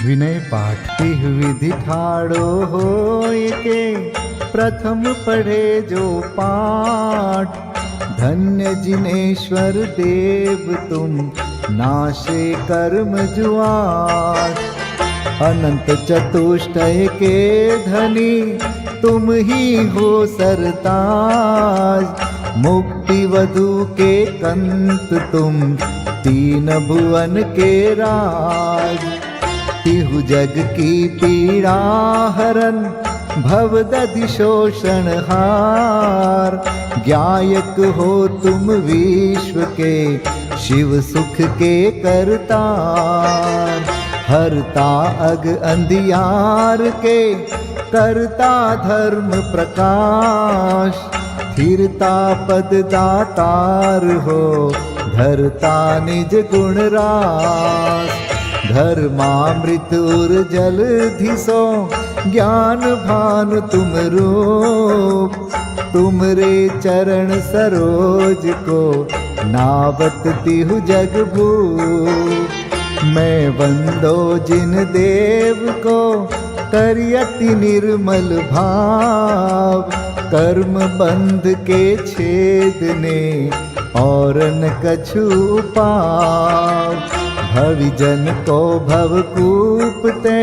विनय पाठ तिह विधि ठाड़ो होय के प्रथम पढ़े जो पाठ। धन्य जिनेश्वर देव तुम नाशे कर्म जुआट। अनंत चतुष्टय के धनी तुम ही हो सरताज। मुक्ति वधु के कंत तुम तीन भुवन के राज। तिहु जग की पीड़ा हरन भवदधि शोषण हार। ज्ञायक हो तुम विश्व के शिव सुख के करतार। हरता अग अंधियार के करता धर्म प्रकाश। स्थिरता पद दातार हो धरता निज गुण रास। धर्मामृत उर जल धिसो ज्ञान भानु तुम रूप। तुमरे चरण सरोज को नावत तिहु जग भूप। मैं वंदो जिन देव को करियति निर्मल भाव। कर्म बंध के छेदने और न कछु पाव। भविजन को भवकूप ते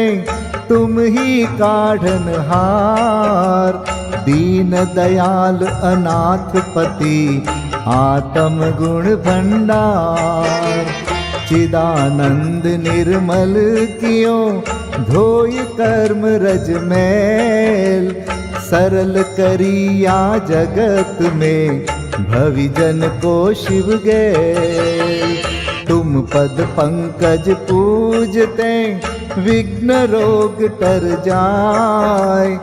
तुम ही काढ़न हार। दीन दयाल अनाथ पति आत्म गुण भंडार। चिदानंद निर्मल कियो धोय कर्म रज मैल। सरल करिया जगत में भविजन को शिव गए। तुम पद पंकज पूजते विघ्न रोग तर जाय।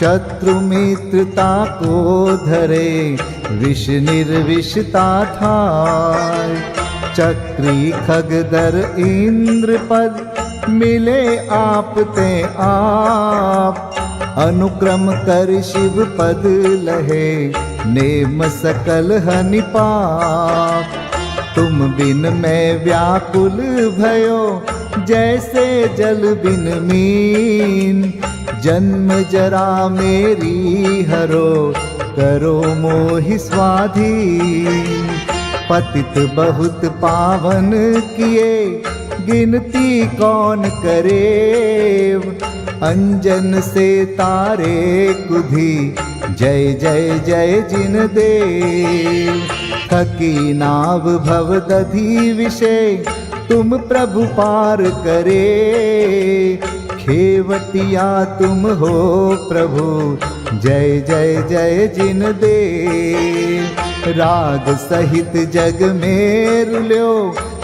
शत्रु मित्रता को धरे विष निर्विषता थाय। चक्री खगदर इंद्र पद मिले आप ते आप। अनुक्रम कर शिव पद लहे नेम सकल हनि पाप। तुम बिन मैं व्याकुल भयो जैसे जल बिन मीन। जन्म जरा मेरी हरो करो मोहि स्वाधीन। पतित बहुत पावन किए गिनती कौन करे। अंजन से तारे कुधी जय जय जय जिन देव। थकी नाव भवदधि विषय तुम प्रभु पार करे। खेवटिया तुम हो प्रभु जय जय जय जिन देव। राग सहित जग में रुल्यो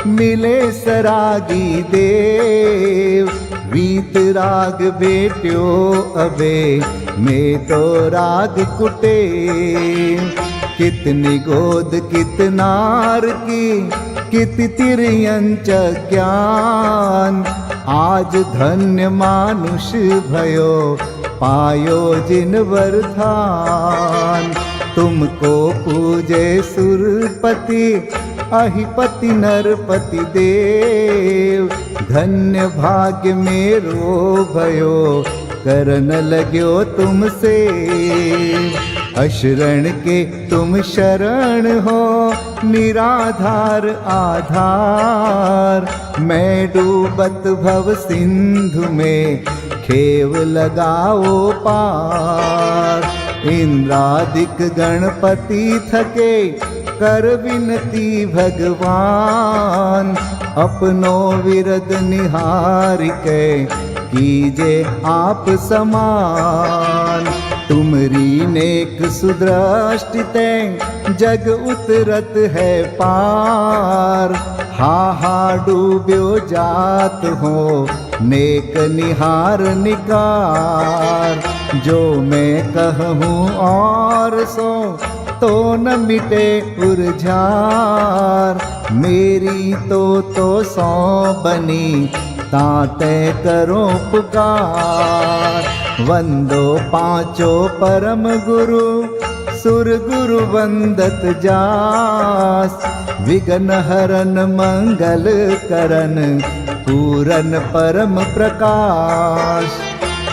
मिले सरागी देव। वीत राग बेट्यो अबे में तो राग कुटे। कितनी गोद कितनार की कित तिर्यंच ज्ञान। आज धन्य मानुष भयो पायो जिन वरदान। तुमको पूजे सुरपति अहिपति नरपति देव। धन्य भाग्य मेरो भयो करन लग्यो तुमसे। अशरण के तुम शरण हो निराधार आधार। मैं डूबत भव सिंधु में खेव लगाओ पार। इंद्रादिक गणपति थके कर विनती भगवान। अपनो विरद निहार के कीजे आप समान। तुमरी नेक सुदृष्टि जग उतरत है पार। हा डूब्यो जात हो नेक निहार निकार। जो मैं कहूँ और सो तो न मिटे उर्जार। मेरी तो सौ बनी ताते करो पुकार। वंदो पांचों परम गुरु सुर गुरु वंदत जास। विघ्न हरन मंगल करन पूरन परम प्रकाश।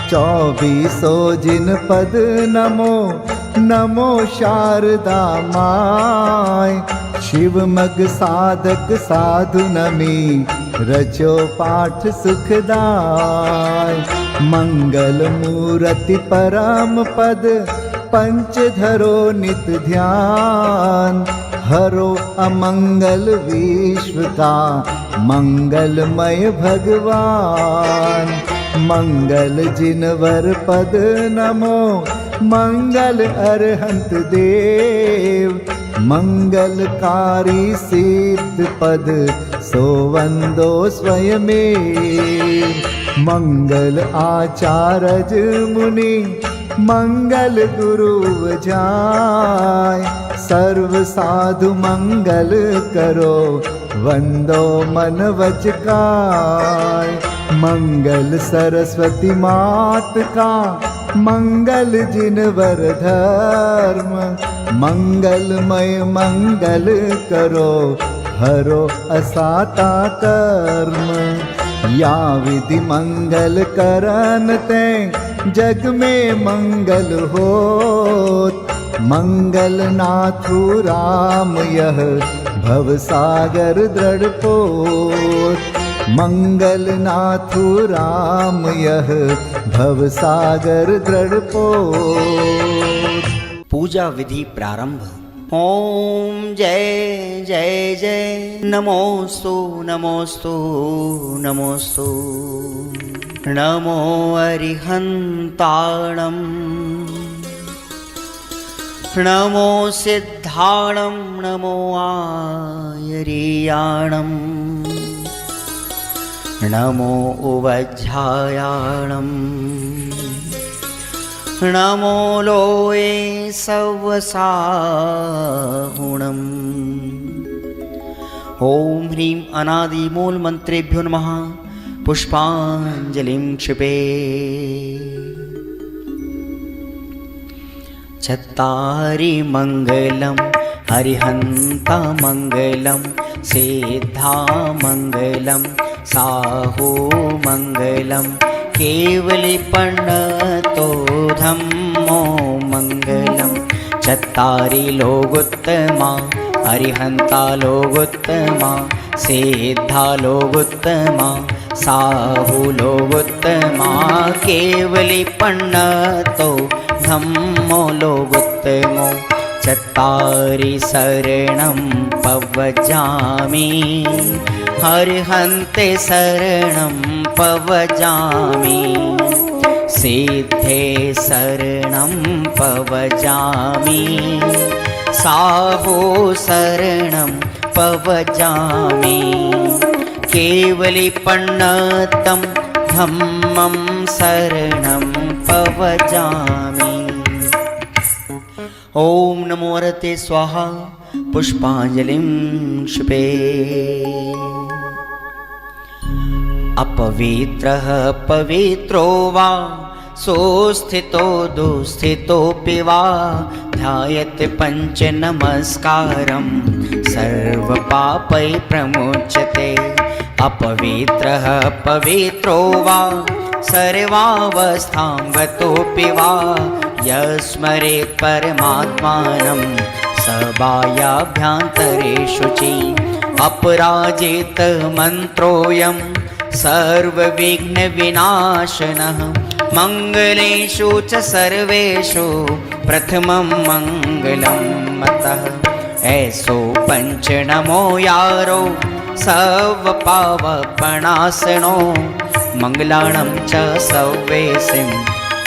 24 जिन पद नमो नमो शारदा माय। शिव मग साधक साधु नमी रचो पाठ सुखदाय। मंगल मूर्ति परम पद पंच धरो नित ध्यान। हरो अमंगल विश्व का मंगलमय भगवान। मंगल जिनवर पद नमो मंगल अरहंत देव। मंगलकारी सिद्ध पद सोवंदो स्वयमेव। मंगल आचार्य मुनि मंगल गुरु जाय। सर्व साधु मंगल करो वंदो मन वच काय। मंगल सरस्वती मात का मंगल जिनवर धर्म। मंगलमय मंगल करो हरो असाता कर्म। या विधि मंगल करन ते जग में मंगल होत। मंगल नाथु राम यह भव सागर दृढ़ पोत। मंगल नाथु राम यह भव सागर दृढ़ पोत। पूजा विधि प्रारंभ। ओम जय जय जय नमोस्तु नमोस्तु नमोस्तु। नमो अरिहन्ताणं नमो सिद्धाणं नमो आयर्याणं नमो उवज्झायाणं नमो लोये सवसाहुणम्। ओम ह्रीं अनादि मूल मंत्रेभ्यो नमः। पुष्पांजलिं क्षिपे। चत्तारि मंगलम हरिहंता मंगलम। सिद्धा मंगलम साहू मंगलम। केवलिपण्णतो धम्मो मंगलम। चत्तारि लोगोत्तमा हरिहंता लोगोत्तमा। सिद्धा लोगोत्तमा साहू लोगोत्तमा। केवलिपण्णतो धम्मो लोगोत्तमो। चत्तारि शरणं पवजामि हरिहन्ते शरणं पवजामि। सिद्धे शरणं पवजामि साहू शरणं पवजामि। केवलिपण्णतं धम्मं शरणं पवजामि। ओम नमो हरते स्वाहा। पुष्पांजलिं क्षिपे। अपवित्रः पवित्रो वा सोस्थितो दुस्थितोऽपि वा। ध्यायते पंच नमस्कारं सर्वपापै प्रमुच्यते। अपवित्रः पवित्रो वा सर्वावस्थां गतोऽपि वा। यस्मरेत् परमात्मानं स बाह्याभ्यन्तरे शुचि। अपराजित मन्त्रोऽयं सर्वविघ्नविनाशनः। मङ्गलेषु च सर्वेषु प्रथमं मङ्गलं मतः। ऐसो पंच नमो यारो सर्वपावपणासनो। मंगलाणं च सव्वेसिं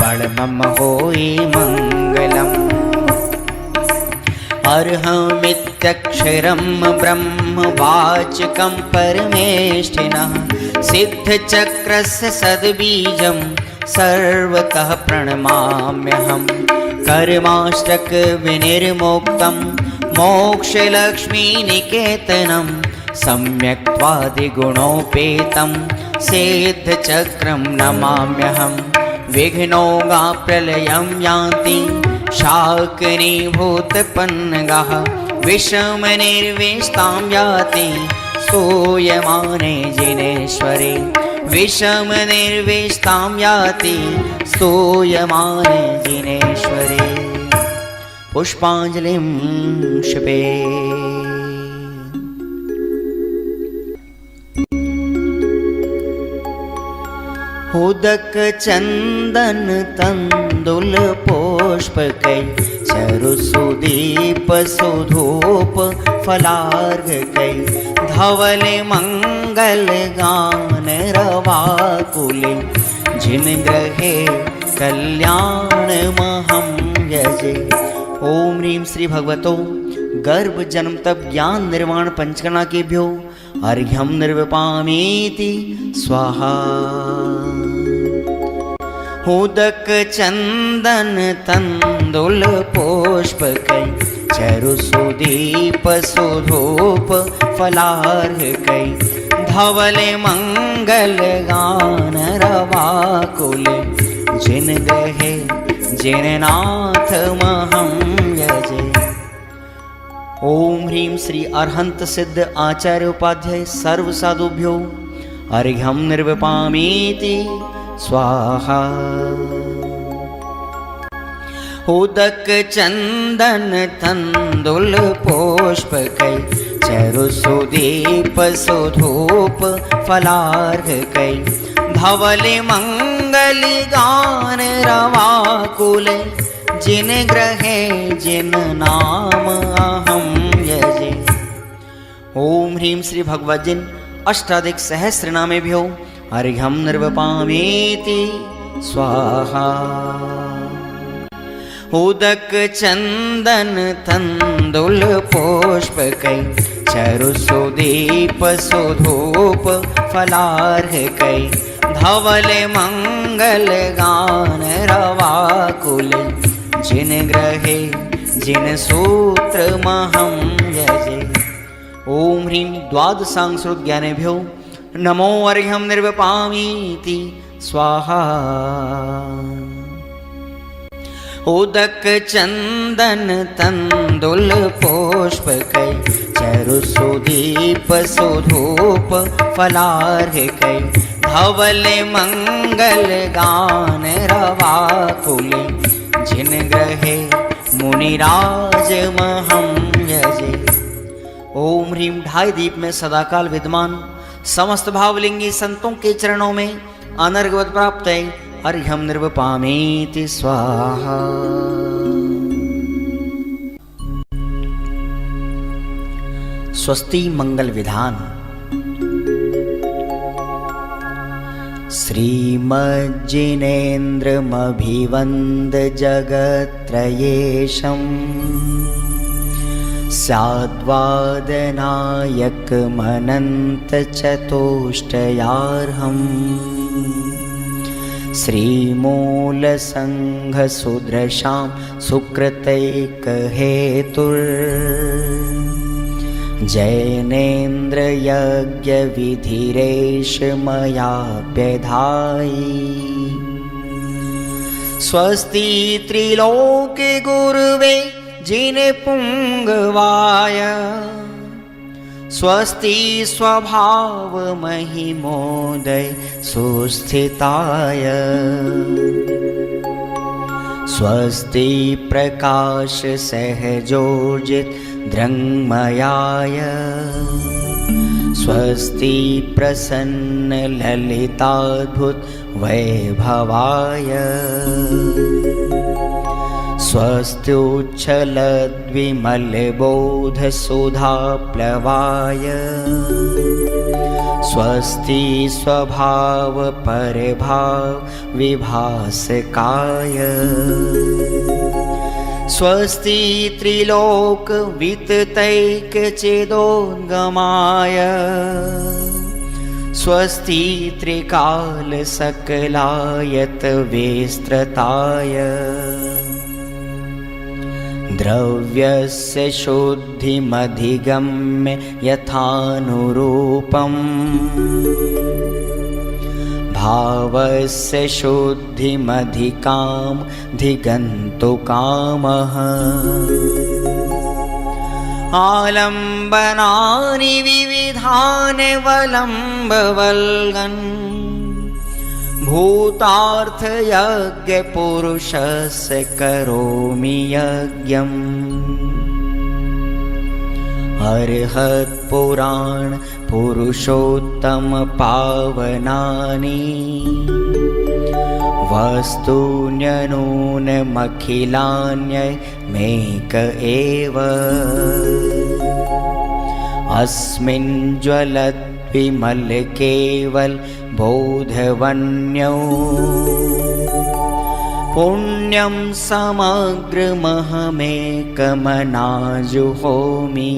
परमं होई मङ्गलम्। अर्हमित्यक्षरं ब्रह्मवाचकं परमेष्ठिनः। सिद्धचक्रस्य सद्बीजं सर्वतः प्रणमाम्यहम्। कर्माष्टकविनिर्मुक्तं मोक्षलक्ष्मीनिकेतनं। सम्यक्त्वादिगुणोपेतं सिद्धचक्रं नमाम्यहम्। विघ्नौघा प्रलयं यान्ति शाकिनीभूतपन्नगाः। विषमनिर्विष्टां याति स्तूयमाने जिनेश्वरे विषम निर्विष्टां याति स्तूयमाने जिनेश्वरे पुष्पाञ्जलिं क्षिपे। उदक चंदन तंदुल पुष्प कै चरु सुदीप सुधूप फलार्घ कै धवल मंगल गान रवाकुले जिन ग्रहे कल्याण महं यजे। ओम ह्रीं श्री भगवतो गर्भ जन्म तप ज्ञान निर्वाण पंचकर्णा केभ्यो अर्घ्यं निर्विपामीति स्वाहा। उदक चंदन तंदुल पुष्प कै चरु सुदीप सुधूप फलार्घ कै धवल मंगल गान रवाकुल जिन ग्रहे जिन नाथ महं यजे। ओम ह्रीं श्री अरहंत सिद्ध आचार्य उपाध्याय सर्व साधुभ्यो अर्घ्यं निर्विपामीति स्वाहा। उदक चंदन तंदुल पुष्प कै चरु सुदीप सुधूप फलार्घ कै धवल मंगल गान रवाकुल जिन ग्रहे जिन नाम अहं यजे। ओम ह्रीं श्री भगवद्जिन अष्टाधिक सहस्र नामेभ्यो अर्घ्यं निर्विपामीति स्वाहा। उदक चंदन तंदुल पुष्प कै चरु सुदीप सुधूप फलार्घ कै धवल मंगल गान रवाकुल जिन ग्रहे जिन सूत्र महं यजे। ओम ह्रीं द्वादशांगश्रुत ज्ञानेभ्यो नमो अर्घ्यं निर्विपामीति स्वाहा। उदक चंदन तंदुल पुष्प कै चरु सुदीप सुधूप फलार्घ कै धवल मंगल गान रवाकुल जिन ग्रहे मुनिराज महं यजे। ओम ह्रीं ढाई दीप में सदाकाल विद्यमान समस्त भावलिंगी संतों के चरणों में अनर्घवत प्राप्त है अर्घ्यं निर्विपामीति स्वाहा। स्वस्ति मंगल विधान। श्रीमज्जिनेन्द्रमभिवन्द जगत्त्रयेशम् स्याद्वादनायकमनन्तचतुष्टयार्हम् श्रीमूलसङ्घसुदृशां सुकृतैकहेतुर्जैनेन्द्रयज्ञविधिरेश मयाप्यधायि। स्वस्ति त्रिलोके गुरुवे जिनपुङ्गवाय स्वस्ति स्वभाव महिमोदय सुस्थिताय। स्वस्ति प्रकाश सहजोजित दृङ्मयाय स्वस्ति प्रसन्न ललिताद्भुत वैभवाय। स्वस्त्युच्छलद्विमलबोधसुधाप्लवाय स्वस्ति स्वभाव परभाव विभासकाय। स्वस्ति त्रिलोक विततैकचेदोद्गमाय स्वस्ति त्रिकाल सकलायत विस्तृताय। द्रव्यस्य शुद्धिमधिगम्य यथानुरूपम् भावस्य शुद्धिमधिकां धिगन्तु कामः। आलम्बनानि विविधानि वलम्बवल्गन् भूतार्थयज्ञपुरुषस्य करोमि यज्ञम् अर्हत्पुराण पुरुषोत्तम पावनानि वस्तून्यनूनमखिलान्यमेक एव अस्मिन् ज्वलद्विमल केवल बोधवन्यौ पुण्यं समग्रमहमेकमनाजुहोमि।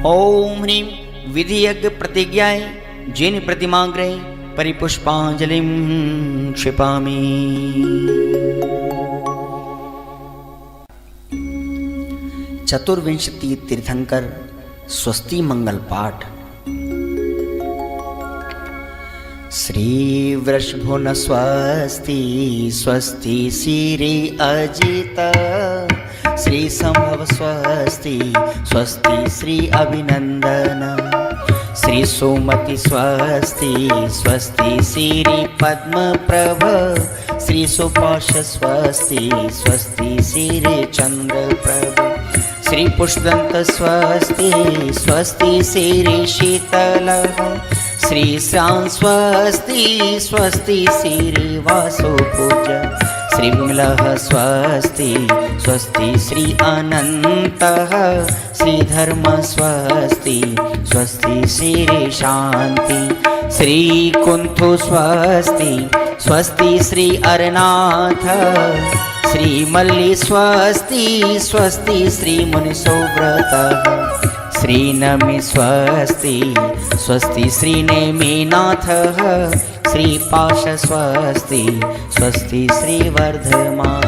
ओम ह्रीं विधियज्ञ प्रतिज्ञाय जिन प्रतिमाग्रे परिपुष्पांजलिं क्षिपामि। चतुर्विंशति तीर्थंकर स्वस्ति मंगल पाठ। श्री वृषभुन स्वस्ति स्वस्ति श्री अजित श्री संभव स्वस्ति स्वस्ति श्री अभिनंदन श्री सोमति स्वस्ति स्वस्ति श्री पद्म प्रभ श्री सुपाश स्वस्ति स्वस्ति श्री चंद्र प्रभ श्री पुष्पदंत स्वस्ति स्वस्ति श्री शीतल श्री श्रां स्वस्ति स्वस्ति श्री वासुपूज श्री विमलः स्वस्ति स्वस्ति श्री अनन्तः श्री धर्म स्वस्ति स्वस्ति श्री शांति श्री कुंथु स्वस्ति स्वस्ति श्री अरनाथ श्री मल्ली स्वस्ति स्वस्ति श्री मुनिसुव्रत श्री नमि स्वस्ति स्वस्ति श्री नेमिनाथ श्री पाश स्वस्ति स्वस्ति श्री वर्धमान।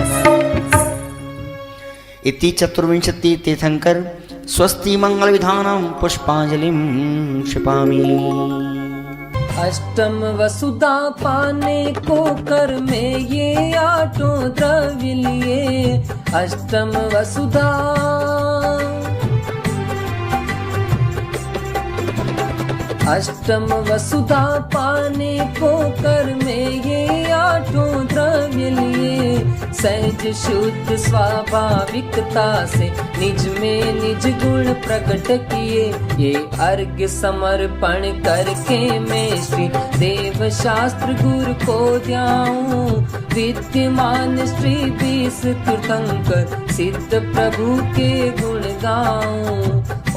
इति चतुर्विंशति तीर्थंकर स्वस्ति मंगल विधानं पुष्पांजलिं क्षिपामि। अष्टम वसुधा पाने को कर में ये आठों द्रव्य लिए अष्टम वसुधा अष्टम वसुधा पाने को कर में ये आठों द्रव्य लिए सहज शुद्ध स्वाभाविकता से निज में निज गुण प्रकट किए ये अर्घ्य समर्पण करके मैं श्री देव शास्त्र गुरु को द्याऊं विद्यमान श्री 20 तीर्थंकर सिद्ध प्रभु के गुण गाऊं।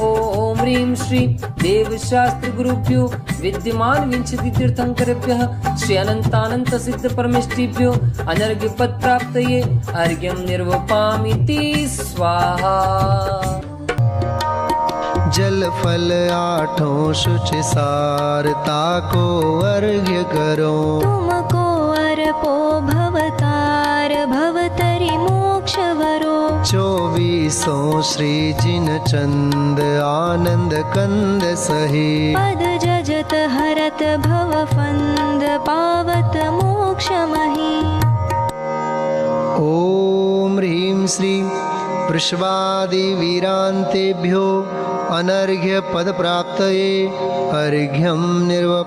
ओम ह्रीं श्री देव शास्त्र गुरुभ्यो विद्यमान विंशति तीर्थंकरेभ्यः श्री अनंतानंत सिद्ध परमेष्टिभ्यो अनर्घ्य पद प्राप्तये अर्घ्यं निर्वपामीति स्वाहा। जल फल आठों शुचि सारता को अर्घ्य करो तुमको अर्पो भवतार भवतरि मोक्षवरो 24 श्री जिन चंद आनंद कंद सही पद जजत हरत भव फंद पावत मोक्षमहि। ओम ह्रीं श्री वृषभादि वीरांतेभ्यो अनर्घ्य पद प्राप्तये अर्घ्यं निर्वपामीति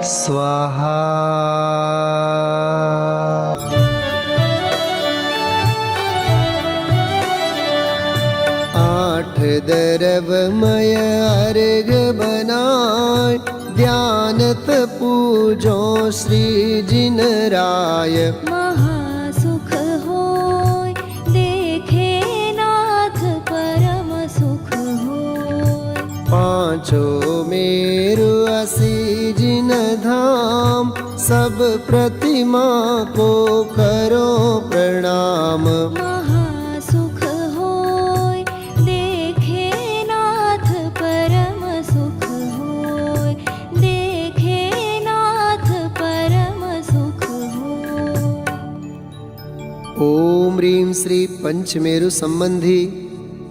स्वाहा। आठ द्रवमय अर्घ बनाय ध्यानत पूजो श्री जिन राय महासुख होय देखे नाथ परम सुख होय। पांचों मेरु असी जिन धाम सब प्रतिमा को करो प्रणाम महासुख होय देखे नाथ परम सुख होय देखे नाथ परम सुख होय। ओम ह्रीं श्री पंचमेरु संबंधी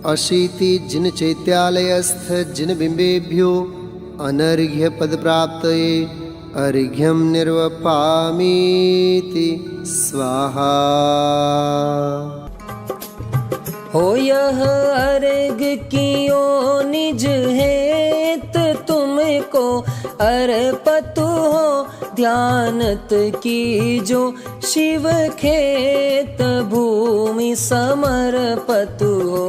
अशीति जिन चैत्यालयस्थ जिन बिंबेभ्यो अनर्घ्य पद प्राप्तये अर्घ्यं निर्वपामीति स्वाहा। हो यह अर्घ कियो निज हेत तुमको अर्पतु हो ध्यानत की जो शिव खेत भूमि समर्पतु हो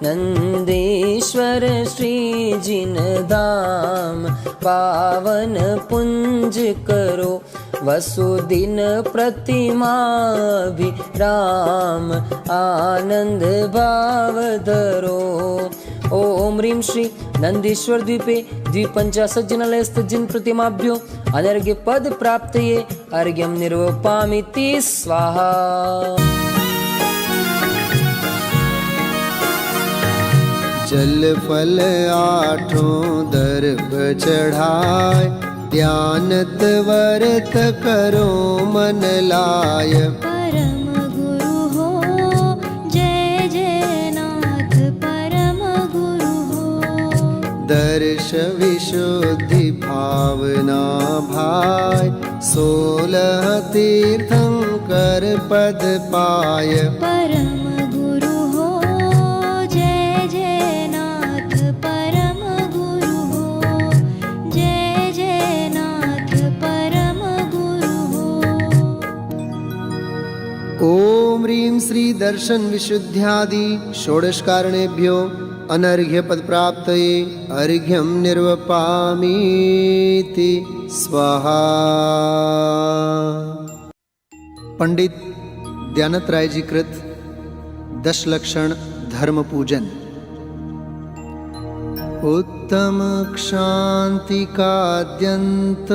नंदेश्वर श्री जिन धाम पावन पुंज करो वसुदिन प्रतिमा भी राम आनंद भाव धरो। ओम ह्रीं श्री नंदीश्वर द्वीपे द्विपञ्चाशज्जनालयस्थ जिन प्रतिमाभ्यो अनर्घ्य पद प्राप्तये अर्घ्यं निर्वपामीति स्वाहा। जल फल आठों दर्भ चढ़ाए ध्यानत व्रत करो मन लाय। परम गुरु हो जय जय नाथ परम गुरु हो। दर्श विशुद्धि भावना भाय 16 तीर्थंकर पद पाय। परम गुरु हो जय जय नाथ परम गुरु हो। जय जय नाथ परम गुरु हो। ओम ह्रीं श्री दर्शन विशुद्ध्यादि षोडश कारणेभ्यो अनर्घ्य पद प्राप्तये अर्घ्यं निर्वपामीति स्वाहा। पंडित दयानत राय जी कृत 10 लक्षण धर्म पूजन। उत्तम क्षांति काद्यंत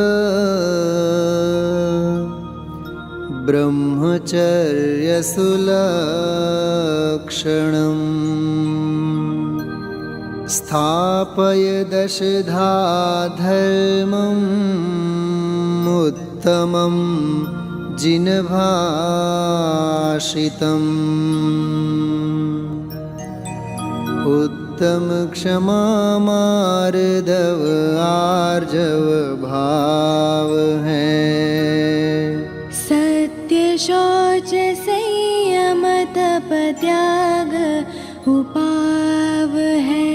ब्रह्मचर्य सुलक्षणम् स्थापय दशधा धर्मम् उत्तमं जिनभाषितम्। उत्तम क्षमा मार्दव आर्जव भाव है। सत्य शौच संयम तप त्याग उपाव है।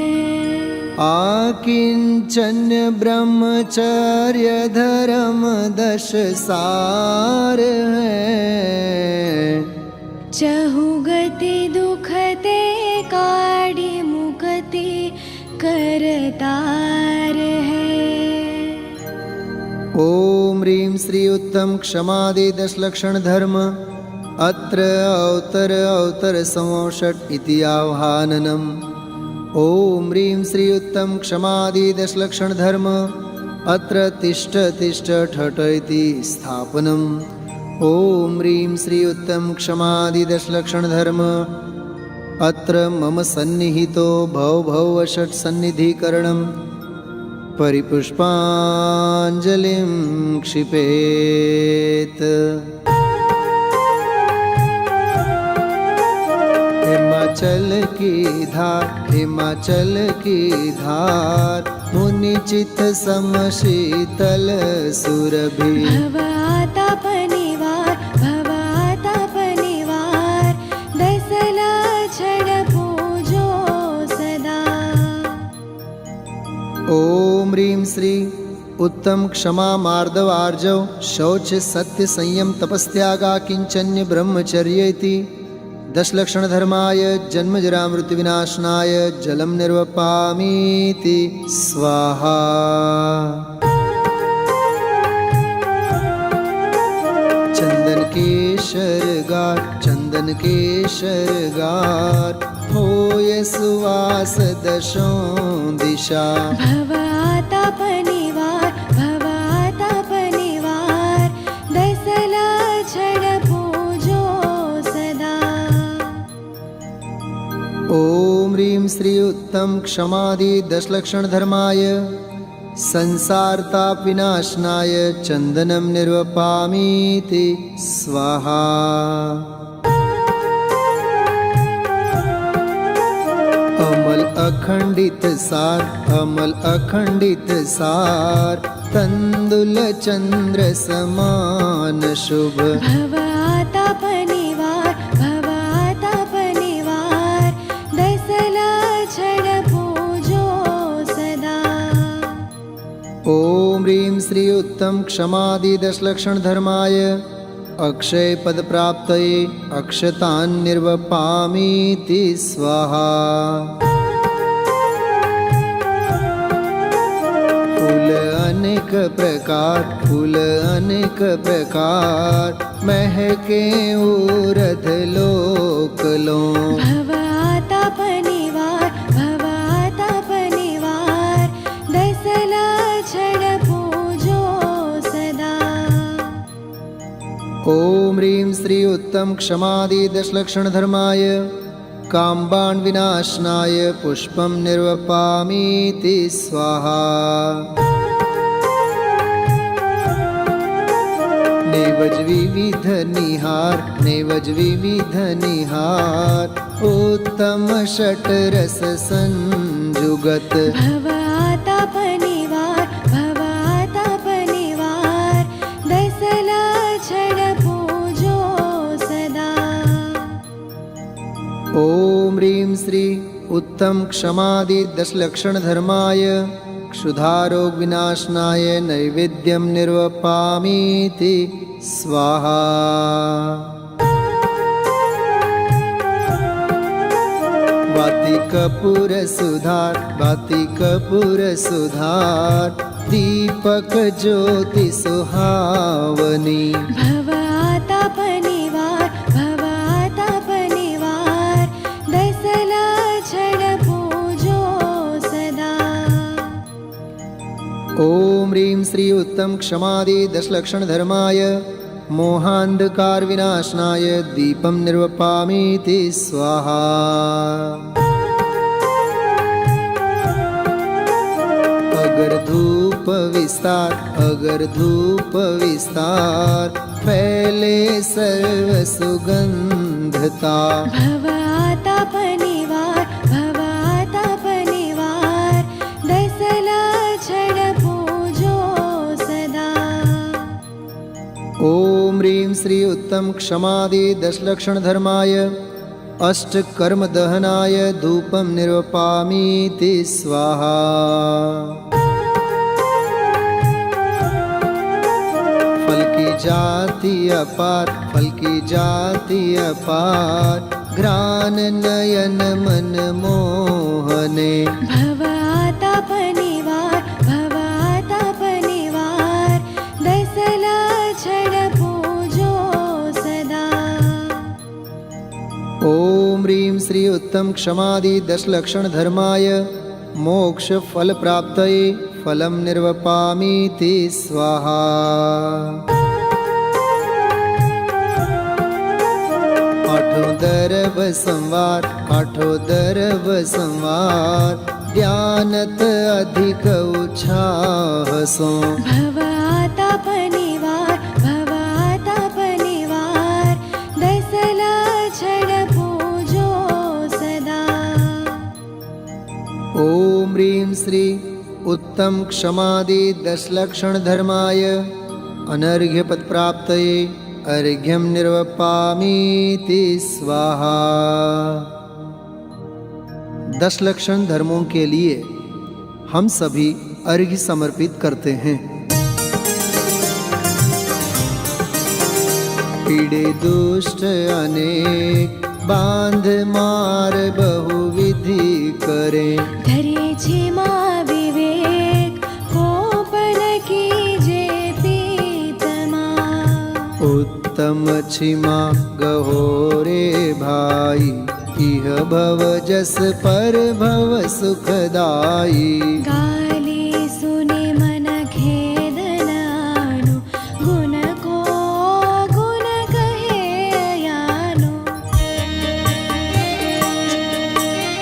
आकिंचन ब्रह्मचर्य धर्म 10 सार है। चहुगति दुखते काढ़ी मुक्ति करतार है। ओम ह्रीं श्री उत्तम क्षमादि 10 लक्षण धर्म अत्र अवतर संवषट इति आह्वाननम्। ओम ह्रीं श्री उत्तम क्षमादि 10 लक्षण धर्म अत्र तिष्ठ ठठ इति स्थापनम्। ओम ह्रीं श्री उत्तम क्षमादि 10 लक्षण धर्म अत्र मम सन्निहितो भव षट् सन्निधिकरणम् परिपुष्पाञ्जलिं क्षिपेत्। हिमाचल की धार मुनि चित समशीतल सुरभि। भवाताप निवार 10 लक्षण पूजो सदा। ओम ह्रीं श्री उत्तम क्षमा मार्दव आर्जव शौच सत्य संयम तपस्त्यागा किंचन्य ब्रह्मचर्य इति 10 लक्षण धर्माय जन्म जरा मृत्यु विनाशनाय जलम निर्वपामीति स्वाहा। चंदन केशरगार होय सुवास 10 दिशा। भवाताप निवार 10 लक्षण पूजो सदा। ओम ह्रीं श्री उत्तम क्षमादि 10 लक्षण धर्माय संसार ताप विनाशनाय चंदनम निर्वपामीति स्वाहा। अखंडित सार अमल अखंडित सार तंदुल चंद्र समान शुभ भवातापनिवार भवातापनिवार दसला छड पूजो सदा ओम ह्रीं श्री उत्तम क्षमादि दशलक्षण धर्माय अक्षय पद प्राप्तये अक्षतान् निर्वपामीति स्वाहा फूल अनेक प्रकार महके ऊरध लोकलों भवातापनिवार भवातापनिवार दसला छड पूजो सदा ओम ह्रीं श्री उत्तम क्षमादि दशलक्षण धर्माय काम्बाण विनाशनाय पुष्पं निर्वपामीति स्वाहा नेवज विविध निहार उत्तम षट्रस संजुगत भवातापनिवार भवातापनिवार दसला छड पूजो सदा ओम ह्रीं श्री उत्तम क्षमादि दशलक्षण धर्माय क्षुधारोग विनाशनाय नैवेद्यं निर्वपामीति स्वाहा वातिकपुर सुधार दीपक ज्योति सुहावनी भवातापनिवार भवातापनिवार दसला छड पूजो सदा ओम ह्रीं श्री उत्तम क्षमादि दशलक्षण धर्माय मोहांधकार विनाशनाय दीपं निर्वपामीति स्वाहा अगर धूप विस्तार फैले सर्व सुगंधता भवातापनिवार भवातापनिवार दसला छड पूजो सदा ओम ह्रीं श्री उत्तम क्षमादि दशलक्षण धर्माय अष्ट कर्म दहनाय धूपं निर्वपामीति स्वाहा फल की जाति अपार घ्राण नयन मन मोहने भवातापनिवार भवातापनिवार दसला छड पूजो सदा ओम ह्रीं श्री उत्तम क्षमादि दशलक्षण धर्माय मोक्ष फल प्राप्तये फलं निर्वपामीति स्वाहा आठों दरव संवार ध्यानत अधिक उत्साह सो भवातापनिवार भवातापनिवार दसला छड पूजो सदा ओम ह्रीं श्री उत्तम क्षमादि दशलक्षण धर्माय अनर्घ्य पद प्राप्तये अर्घ्यं निर्वपामीति स्वाहा 10 लक्षण धर्मों के लिए हम सभी अर्घ्य समर्पित करते हैं। पीड़े दुष्ट अनेक बांध मार बहुविधि करे धरे क्षमा विवेक कोपन कीजे पीतमा उत्तम क्षमा गहोरे भाई इह भव जस पर भव सुखदाई गाली सुने मन खेदनानु गुण को गुण कहे अयानो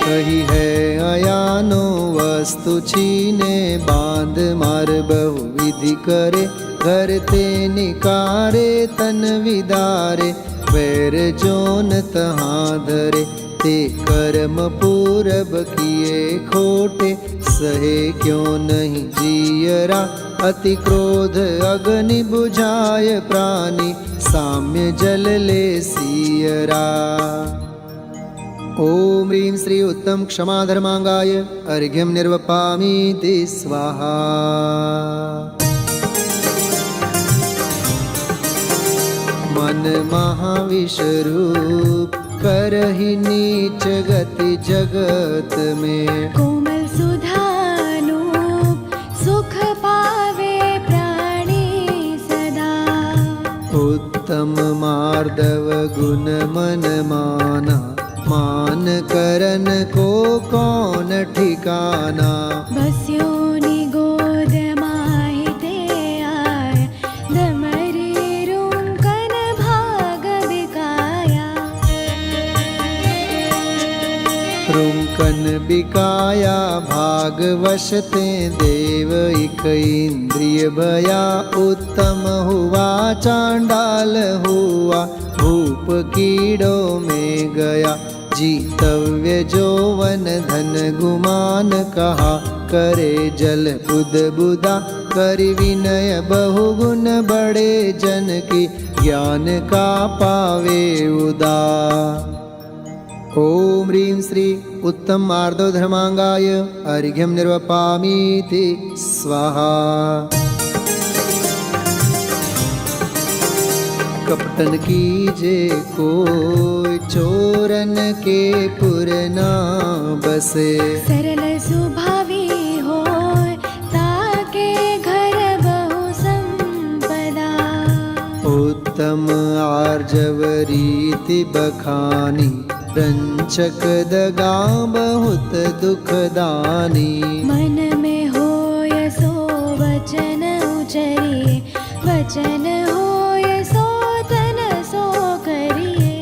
कही है अयानो वस्तु छीने बांध मार बहुविधि करे घर ते निकारे तन विदारे वैर जोन तहाँ धरे ते कर्म पूरब किए खोटे, सहे क्यों नहीं जियरा। अति क्रोध अग्नि बुझाय प्राणी, साम्य जल ले सियरा। ओम ह्रीं श्री उत्तम क्षमा धर्मांगाय अर्घ्यं निर्वपामीति स्वाहा। मन महाविषरूप करहि नीच गति जगत में, कोमल सुधानूप सुख पावे प्राणी सदा। उत्तम मार्दव गुण मन माना, मान करन को कौन ठिकाना। बस्यो निगोद माहिते आय, दमरी रुंकन भाग बिकाया। रुंकन बिकाया भाग वशते, देव इक इंद्रिय भया। उत्तम हुआ चांडाल हुआ, भूप कीड़ो में गया। जीतव्य जोवन धन गुमान, कहा करे जल बुद बुदा। करि विनय बहुगुण बड़े जन की, ज्ञान का पावे उदा। ओम ह्रीं श्री उत्तम मार्दव धर्मांगाय अर्घ्यं निर्वपामीति स्वाहा। कपटन कीजे कोई, चोरन के पुर ना बसे। सरल सुभावी होय, ताके घर बहु संपदा। उत्तम आर्जव रीति बखानी, रंचक दगा बहुत दुखदानी। मन में होय सो वचन उचरिए, वचन होय सो तन सो करिए।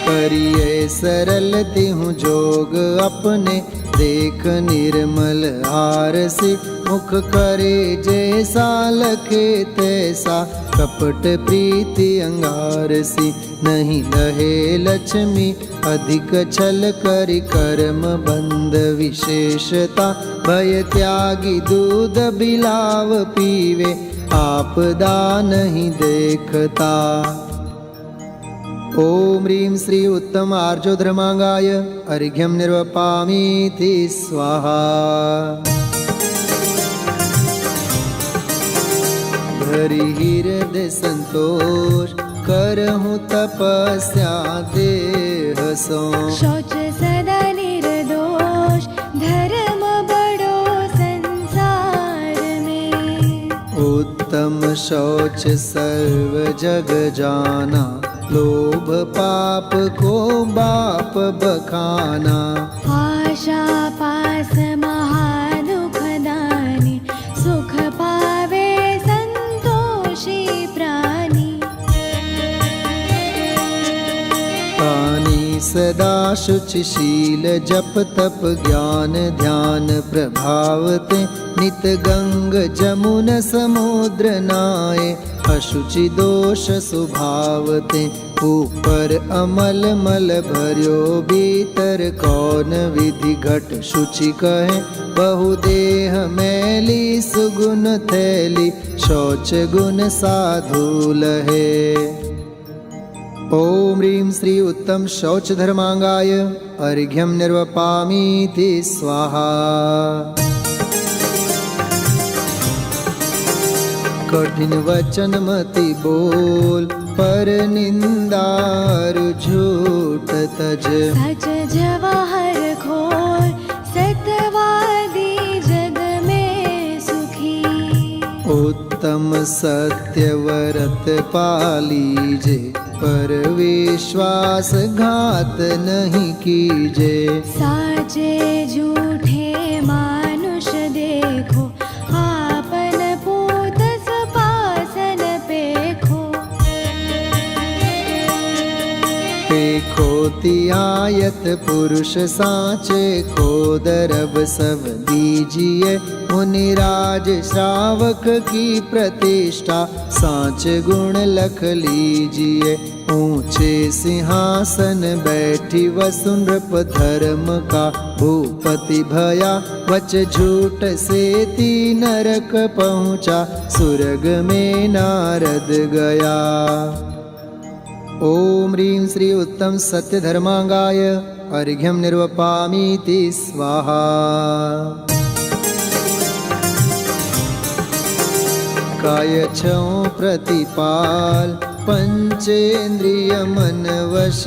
करिए सरल तिहु जोग अपने, देख निर्मल आरसी। मुख करे जैसा लखे तैसा, कपट प्रीति अंगारसी। नहीं लहे लक्ष्मी अधिक छल करि, कर्म बंध विशेषता। भय त्यागी दूध बिलाव पीवे, आपदा नहीं देखता। ओम ह्रीं श्री उत्तम आर्जो धर्मांगाय अर्घ्यं निर्वपामीति स्वाहा। धरि हृदय संतोष, करहूँ तपस्या देह सो। शौच सदा निर्दोष, धर्म बड़ो संसार में। उत्तम शौच सर्व जग जाना, लोभ पाप को बाप बखाना। आशा पास महादुखदानी, सुख पावे संतोषी प्राणी। पानी सदा शुचिशील, जप तप ज्ञान ध्यान प्रभावते। नित गंग जमुन समुद्र नाये, अशुचि दोष स्वभावते। ऊपर अमल मल भर्यो भीतर, कौन विधि घट शुचि कहे। बहुदेह मैली सुगुण थैली, शौच गुण साधु लहे। ओम ह्रीं श्री उत्तम शौच धर्मांगाय अर्घ्यं निर्वपामीति स्वाहा। कठिन वचन मति बोल, पर निंदार झूठ तज। सच जवाहर खोल, सत्यवादी जग में सुखी। उत्तम सत्य व्रत पालीजे, पर विश्वास घात नहीं कीजे। साचे झूठे मानुष देखो, आपन पूत सपासन पेखो। पेखो तियायत पुरुष साचे, को दरब सब दीजिए। मुनिराज श्रावक की प्रतिष्ठा, साच गुण लख लीजिए। ऊंचे सिंहासन बैठी वसुनृप धर्म का भूपति भया वच झूठ से ती नरक पहुँचा सुरग में नारद गया। ओम ह्रीं श्री उत्तम सत्य धर्मांगाय अर्घ्यं निर्वपामीति स्वाहा। काय छौ प्रतिपाल पंचेन्द्रिय मन वश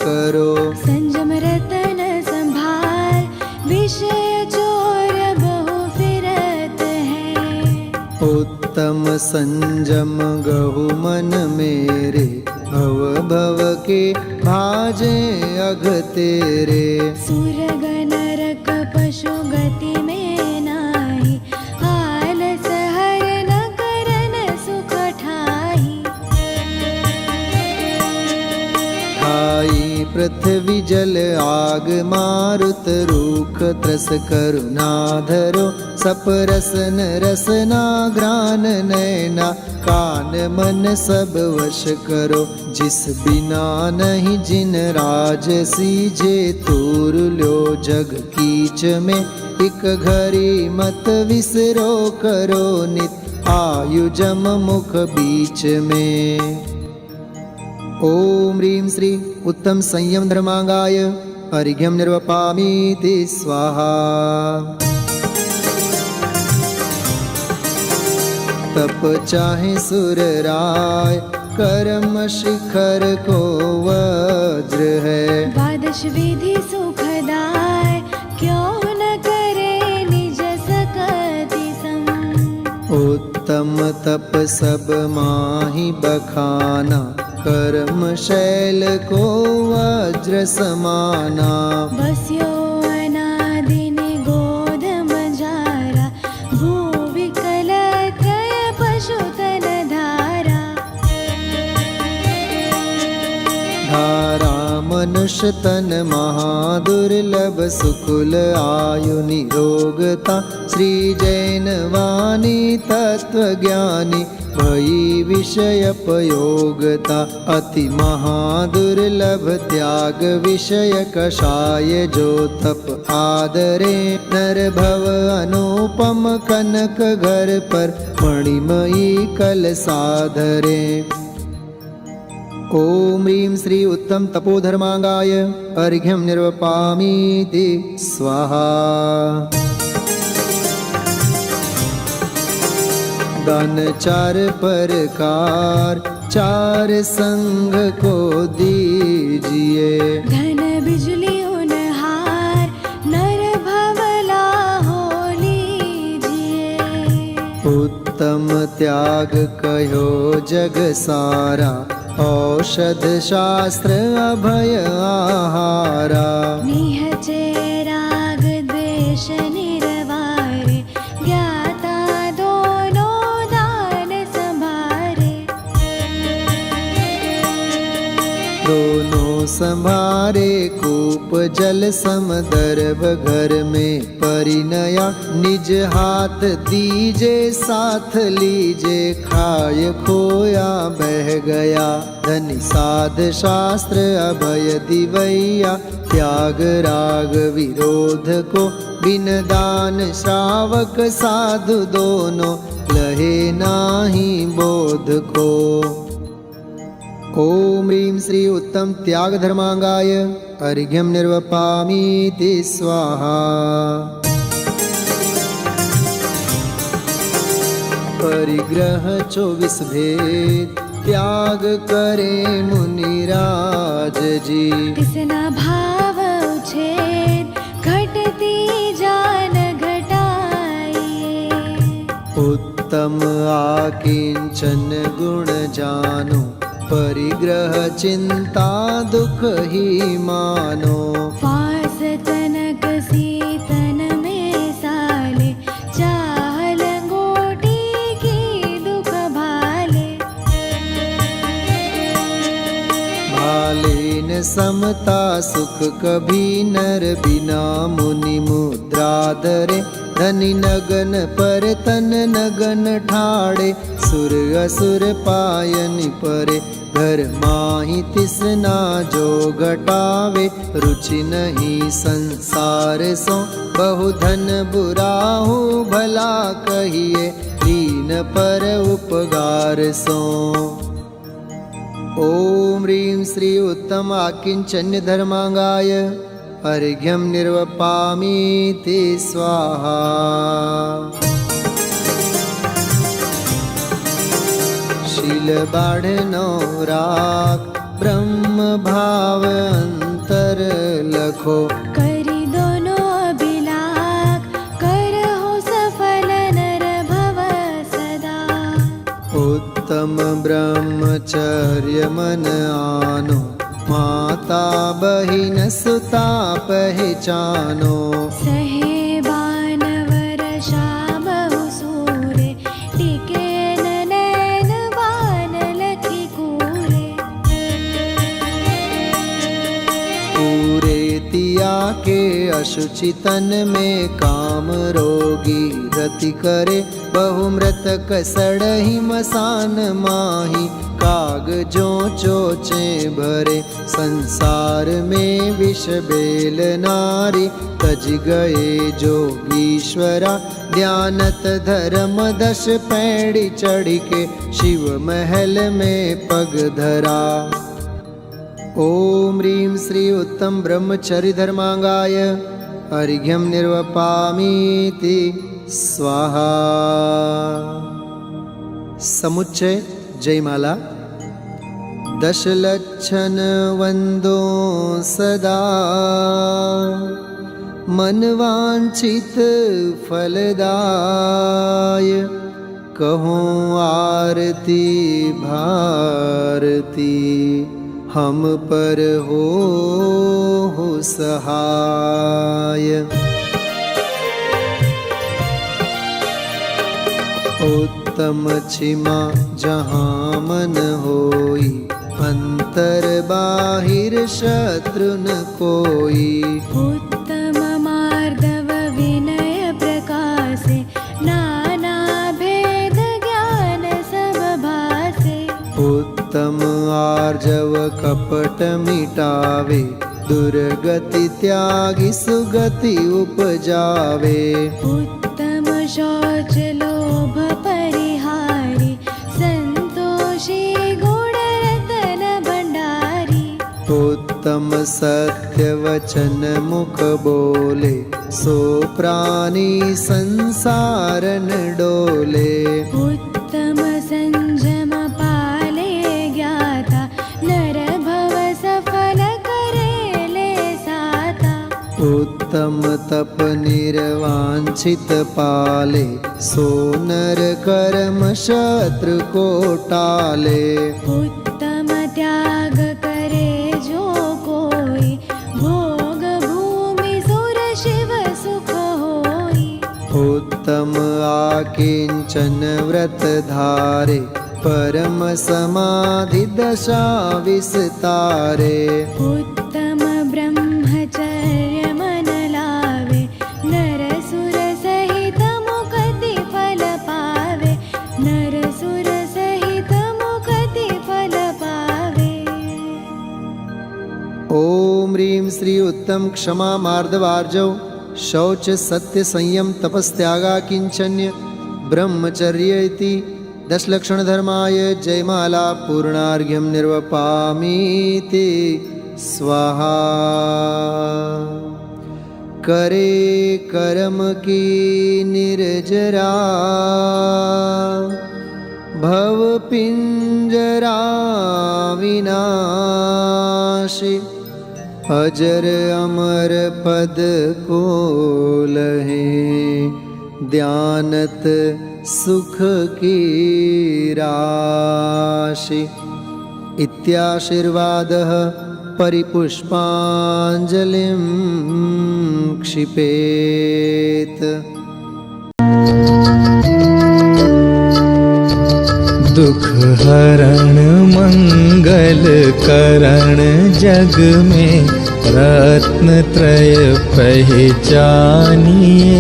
करो। संजम रतन संभाल विषय चोर बहु फिरत है। उत्तम संजम गहु मन मेरे भव भव के भाजे अघ तेरे। सुरग नरक पशु गति में नाही आलस हर न करन सुख ठाई। ठाई पृथ्वी जल आग मारुत रूख त्रस करुणा धरो। सप रसन रसना घ्राण नैना कान मन सब वश करो। जिस बिना नहीं जिन राज सीजे तूर लो जग कीच में। एक घड़ी मत विसरो करो नित आयु जम मुख बीच में। ओम ह्रीं श्री उत्तम संयम धर्मांगाय अर्घ्यं निर्वपामीति स्वाहा। तप चाहे सुर राय कर्म शिखर को वज्र है। द्वादश विधि सुखदाय क्यों न करे निज सकति सम। उत्तम तप सब माही बखाना कर्म शैल को वज्र समाना। बस्यो अनादि निगोध मजारा भू विकल त्रय पशुतन धारा। धारा मनुष्य तन महादुर्लभ सुकुल आयु निरोगता। श्री जैन वाणी तत्व ज्ञानी भई विषय पयोगता। अति महादुर्लभ त्याग विषय कषाय जो तप आदरे। नर भव अनुपम कनक घर पर मणिमयी कल साधरे। ओम ह्रीं श्री उत्तम तपोधर्मांगाय अर्घ्यं निर्वपामीति स्वाहा। दान चार प्रकार चार संग को दीजिए। धन बिजली उनहार नर भवला हो लीजिए। उत्तम त्याग कहो जग सारा औषध शास्त्र अभय आहारा। निहचे राग द्वेष निरवारे ज्ञाता दोनों दान संभारे। दोनों संभारे कूप जल समदर्भ घर में परिणया। निज हाथ दीजे साथ लीजे खाय खोया बह गया। धनि साध शास्त्र अभय दिवैया। त्याग राग विरोध को बिन दान श्रावक साधु दोनों लहे नाही बोध को। ओम ह्रीं श्री उत्तम त्याग धर्मांगाय अर्घ्यं निर्वपामीति स्वाहा। परिग्रह 24 भेद त्याग करे मुनिराज जी। तिसना भाव उछेद घटती जान घटाइए। उत्तम आकिंचन गुण जानो। परिग्रह चिंता दुख ही मानो। फास तनक सीतन में साले चाह लंगोटी की दुख भाले। भालेन समता सुख कभी नर बिना मुनि मुद्रा धरे। धनि नगन पर तन नगन ठाड़े। सुर असुर पायन परे घर माही तिसना जो घटावे, रुचि नहीं संसार सो बहु धन बुराहु भला कहिए, दीन पर उपगार सो। ओम ह्रीं श्री उत्तम आकिंचन्य धर्मांगाय अर्घ्यं निर्वपामीति स्वाहा। शील बाढ़नो राग ब्रह्म भाव अंतर लखो, करी दोनों अभिलाख करहो सफल नर भव सदा। उत्तम ब्रह्मचर्य मन आनो, माता बहिन सुता पहचानो। सहे बानवर बहु सूरे, टिके नैन बान लखी कूरे। पूरे तिया के अशुचि तन में काम रोगी, रति करे बहु मृतक सड़ही मसान माही। कागजों चोचे भरे संसार में विष बेल नारी, तज गए जोगीश्वरा ध्यानत धर्म 10 पैड़ी चढ़ के, शिव महल में पग धरा। ओम ह्रीं श्री उत्तम ब्रह्मचर्य धर्मांगाय अर्घ्यं निर्वपामीति स्वाहा। समुच्चय जयमाला। दशलक्षण वंदो सदा, मनवांछित फलदाय। कहो आरती भारती, हम पर हो सहाय। उत्तम छिमा जहाँ मन होई, अंतर बाहिर शत्रु न कोई। उत्तम मार्दव विनय प्रकाशे, नाना भेद ज्ञान सब भासे। उत्तम आर्जव कपट मिटावे, दुर्गति त्यागी सुगति उपजावे। उत्तम शौच लोभ परिहारी, संतोषी गुण रतन भंडारी। उत्तम सत्य वचन मुख बोले, सो प्राणी संसार न डोले। उत्तम संयम पाले ज्ञाता, नर भव सफल करेले साता। उत्तम तप निर्वांछित पाले, सो नर कर्म शत्रु को टाले। उत्तम त्याग करे जो कोई, भोग भूमि सुर शिव सुख होई। उत्तम आकिंचन व्रत धारे, परम समाधि दशा विस्तारे। उत्तम ब्रह्मचर्य मन लावे, नर सुर सहित मुक्ति फल पावे। नर सुर सहित मुक्ति फल पावे। ओम ह्रीं श्री उत्तम क्षमा मार्दवार्जव, शौच सत्य संयम तपस्त्यागा किंचन्य ब्रह्मचर्य इति 10 लक्षण धर्माय जयमाला पूर्णार्घ्यं निर्वपामीति स्वाहा। करे कर्म की निर्जरा, भव पिंजरा विनाशी। अजर अमर पद को लहे, ध्यानत सुख की राशि। इत्याशीर्वादः परिपुष्पाञ्जलिं क्षिपेत्। दुख हरण मंगल करण जग में रत्न त्रय पहचानिए।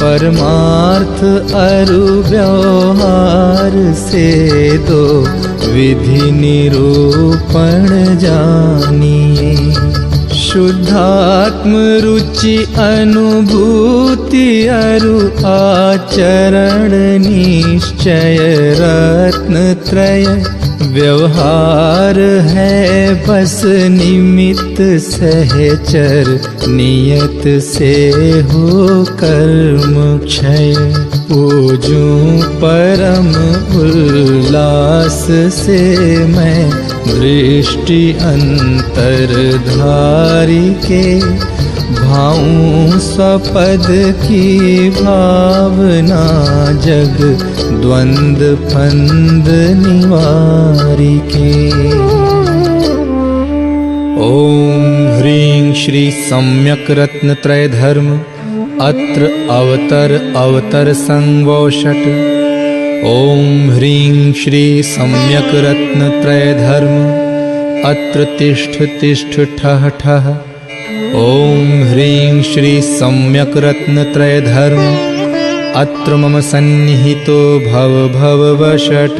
परमार्थ अरु व्यवहार से दो विधि निरूपण जानिए। शुद्धात्म रुचि अनुभूति अरु आचरण निश्चय रत्न त्रय व्यवहार है बस निमित्त सहचर नियत से हो कर्म क्षय। पूजूं परम उल्लास से मैं दृष्टि अंतरधारी के भाऊं स्वपद की भावना जग द्वंद फंद निवारी के। ओम ह्रीं श्री सम्यक रत्न त्रय धर्म अत्र अवतर संवोषट। ओम ह्रीं श्री सम्यक रत्न त्रय धर्म अत्र तिष्ठ ठः ठः। ओम ह्रीं श्री सम्यक रत्न त्रय धर्म अत्र मम सन्निहितो भव वषट्।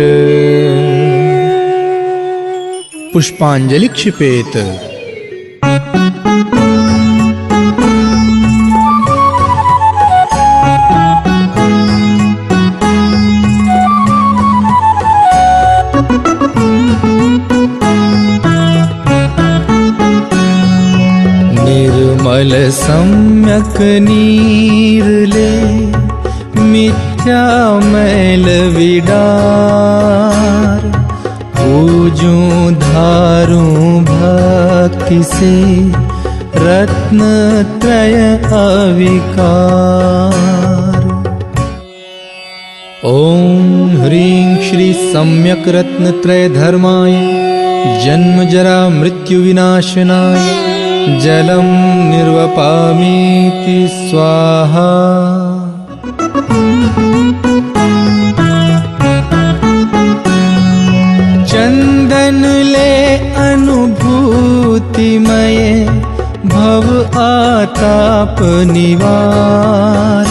पुष्पांजलि क्षिपेत। निर्मल सम्यक नीर ले मिथ्या मैल विडार। पूजूं धारूं भक्ति से रत्न त्रय अविकार। ओम ह्रीं श्री सम्यक रत्न त्रय धर्माय जन्म जरा मृत्यु विनाशनाय जलम निर्वपामीति स्वाहा। चंदन ले अनुभूतिमय भव आताप निवार।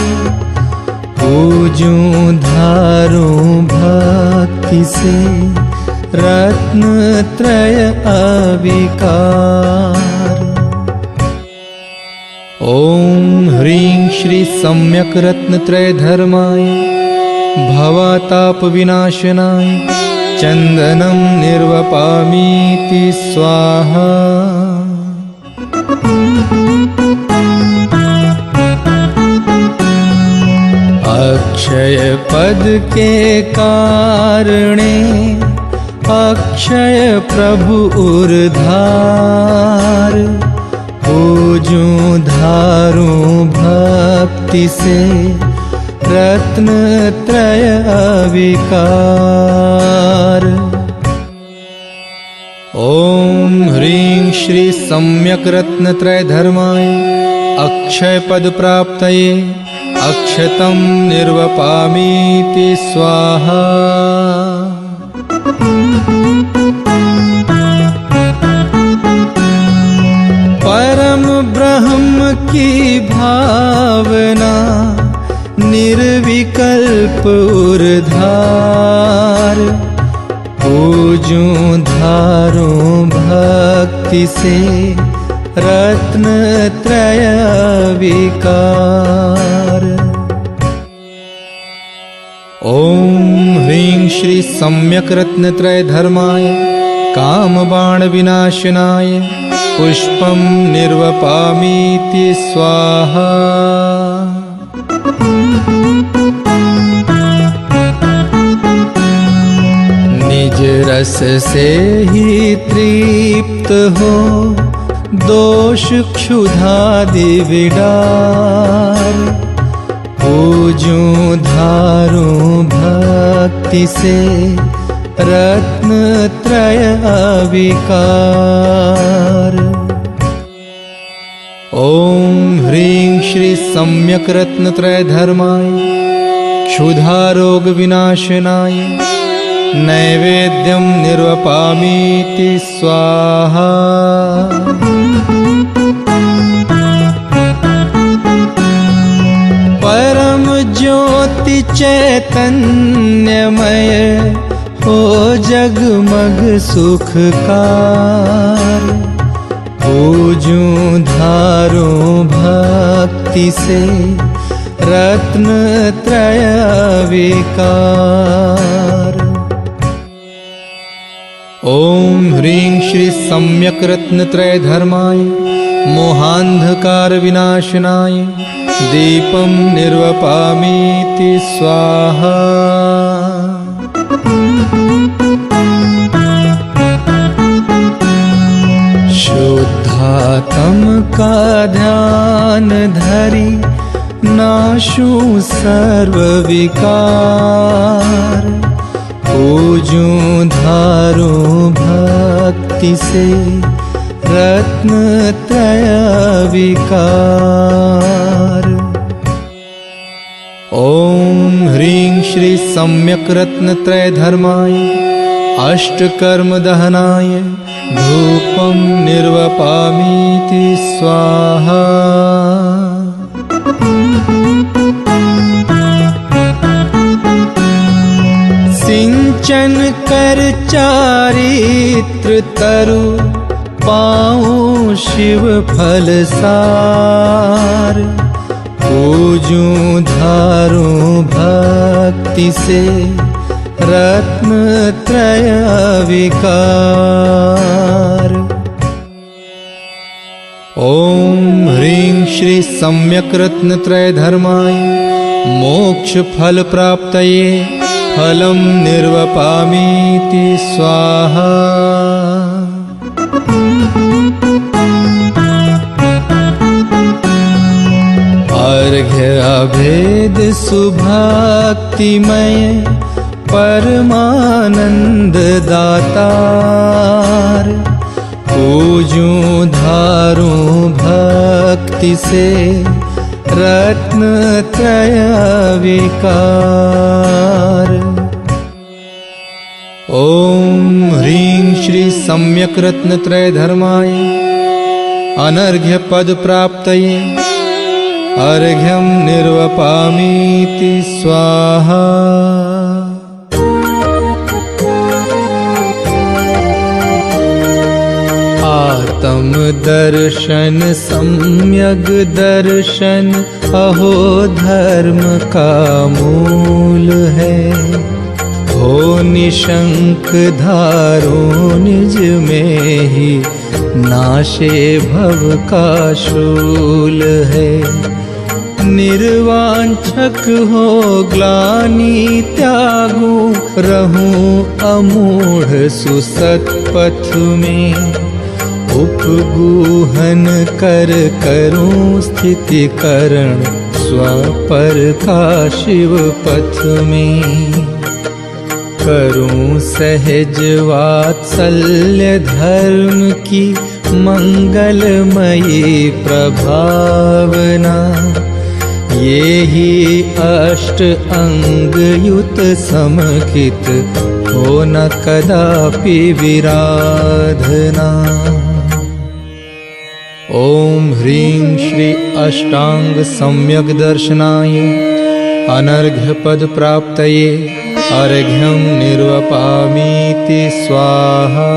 पूजूं धारूं भक्ति से रत्न त्रय अविकार। ओम ह्रीं श्री सम्यक रत्न त्रय धर्माय भवताप विनाशनाय चंदनम निर्वपामीति स्वाहा। अक्षय पद के कारणे अक्षय प्रभु उर्धार। पूजूं धारूं भक्ति से रत्न त्रय अविकार। ओम ह्रीं श्री सम्यक रत्न त्रय धर्माय अक्षय पद प्राप्तये अक्षतम निर्वपामीति स्वाहा। परम ब्रह्म की भावना निर्विकल्प उर्धार। पूजूं धारूं भक्ति से रत्न त्रय विकार। ओम ह्रीं श्री सम्यक रत्न त्रय धर्माय काम बाण विनाशनाय पुष्पम निर्वपामीति स्वाहा। निज रस से ही तृप्त हो दोष क्षुधादि विडार। पूजूं धारूं भक्ति से रत्न त्रय अविकार। ओम ह्रीं श्री सम्यक रत्न त्रय धर्माय क्षुधा रोग विनाशनाय नैवेद्यम निर्वपामीति स्वाहा। परम ज्योति चैतन्यमय हो जगमग सुखकार। पूजूं धारूं भक्ति से रत्न त्रय विकार। ओम ह्रीं श्री सम्यक रत्न त्रय धर्माय मोहांधकार विनाशनाय दीपं निर्वपामीति स्वाहा। शुद्धात्म का ध्यान धरी नाशूं सर्व विकार। पूजूं धारूं भक्ति से रत्न त्रय विकार। ओम ह्रीं श्री सम्यक रत्न त्रय धर्माय अष्टकर्म दहनाय धूपं निर्वपामीति स्वाहा। सिंचन कर चारित्र तरु पाऊं शिव फल सार। पूजूं धारूं भक्ति से रत्न त्रय विकार। ओम ह्रीं श्री सम्यक रत्न त्रय धर्माय मोक्ष फल प्राप्तये फलं निर्वपामीति स्वाहा। अर्घ्य अभेद सुभक्तिमय परमानंद दातार। पूजूं धारूं भक्ति से रत्न त्रय विकार। ओम ह्रीं श्री सम्यक रत्न त्रय धर्माय अनर्घ्य पद प्राप्तये अर्घ्यं निर्वपामीति स्वाहा। आत्म दर्शन सम्यग दर्शन अहो धर्म का मूल है। हो निशंक धारो निज में ही नाशे भव का शूल है। निर्वांछक हो ग्लानि त्यागो रहूं अमूढ़ सुसत पथ में। उपगूहन कर करूं स्थिति करण स्वपर का शिव पथ में। करूं सहज वात्सल्य धर्म की मंगलमयी प्रभावना। ये ही अष्ट अंग युत समकित हो न कदापि विराधना। ओम ह्रीं श्री अष्टांग सम्यक दर्शनाय अनर्घ्य पद प्राप्तये अर्घ्यं निर्वपामीति स्वाहा।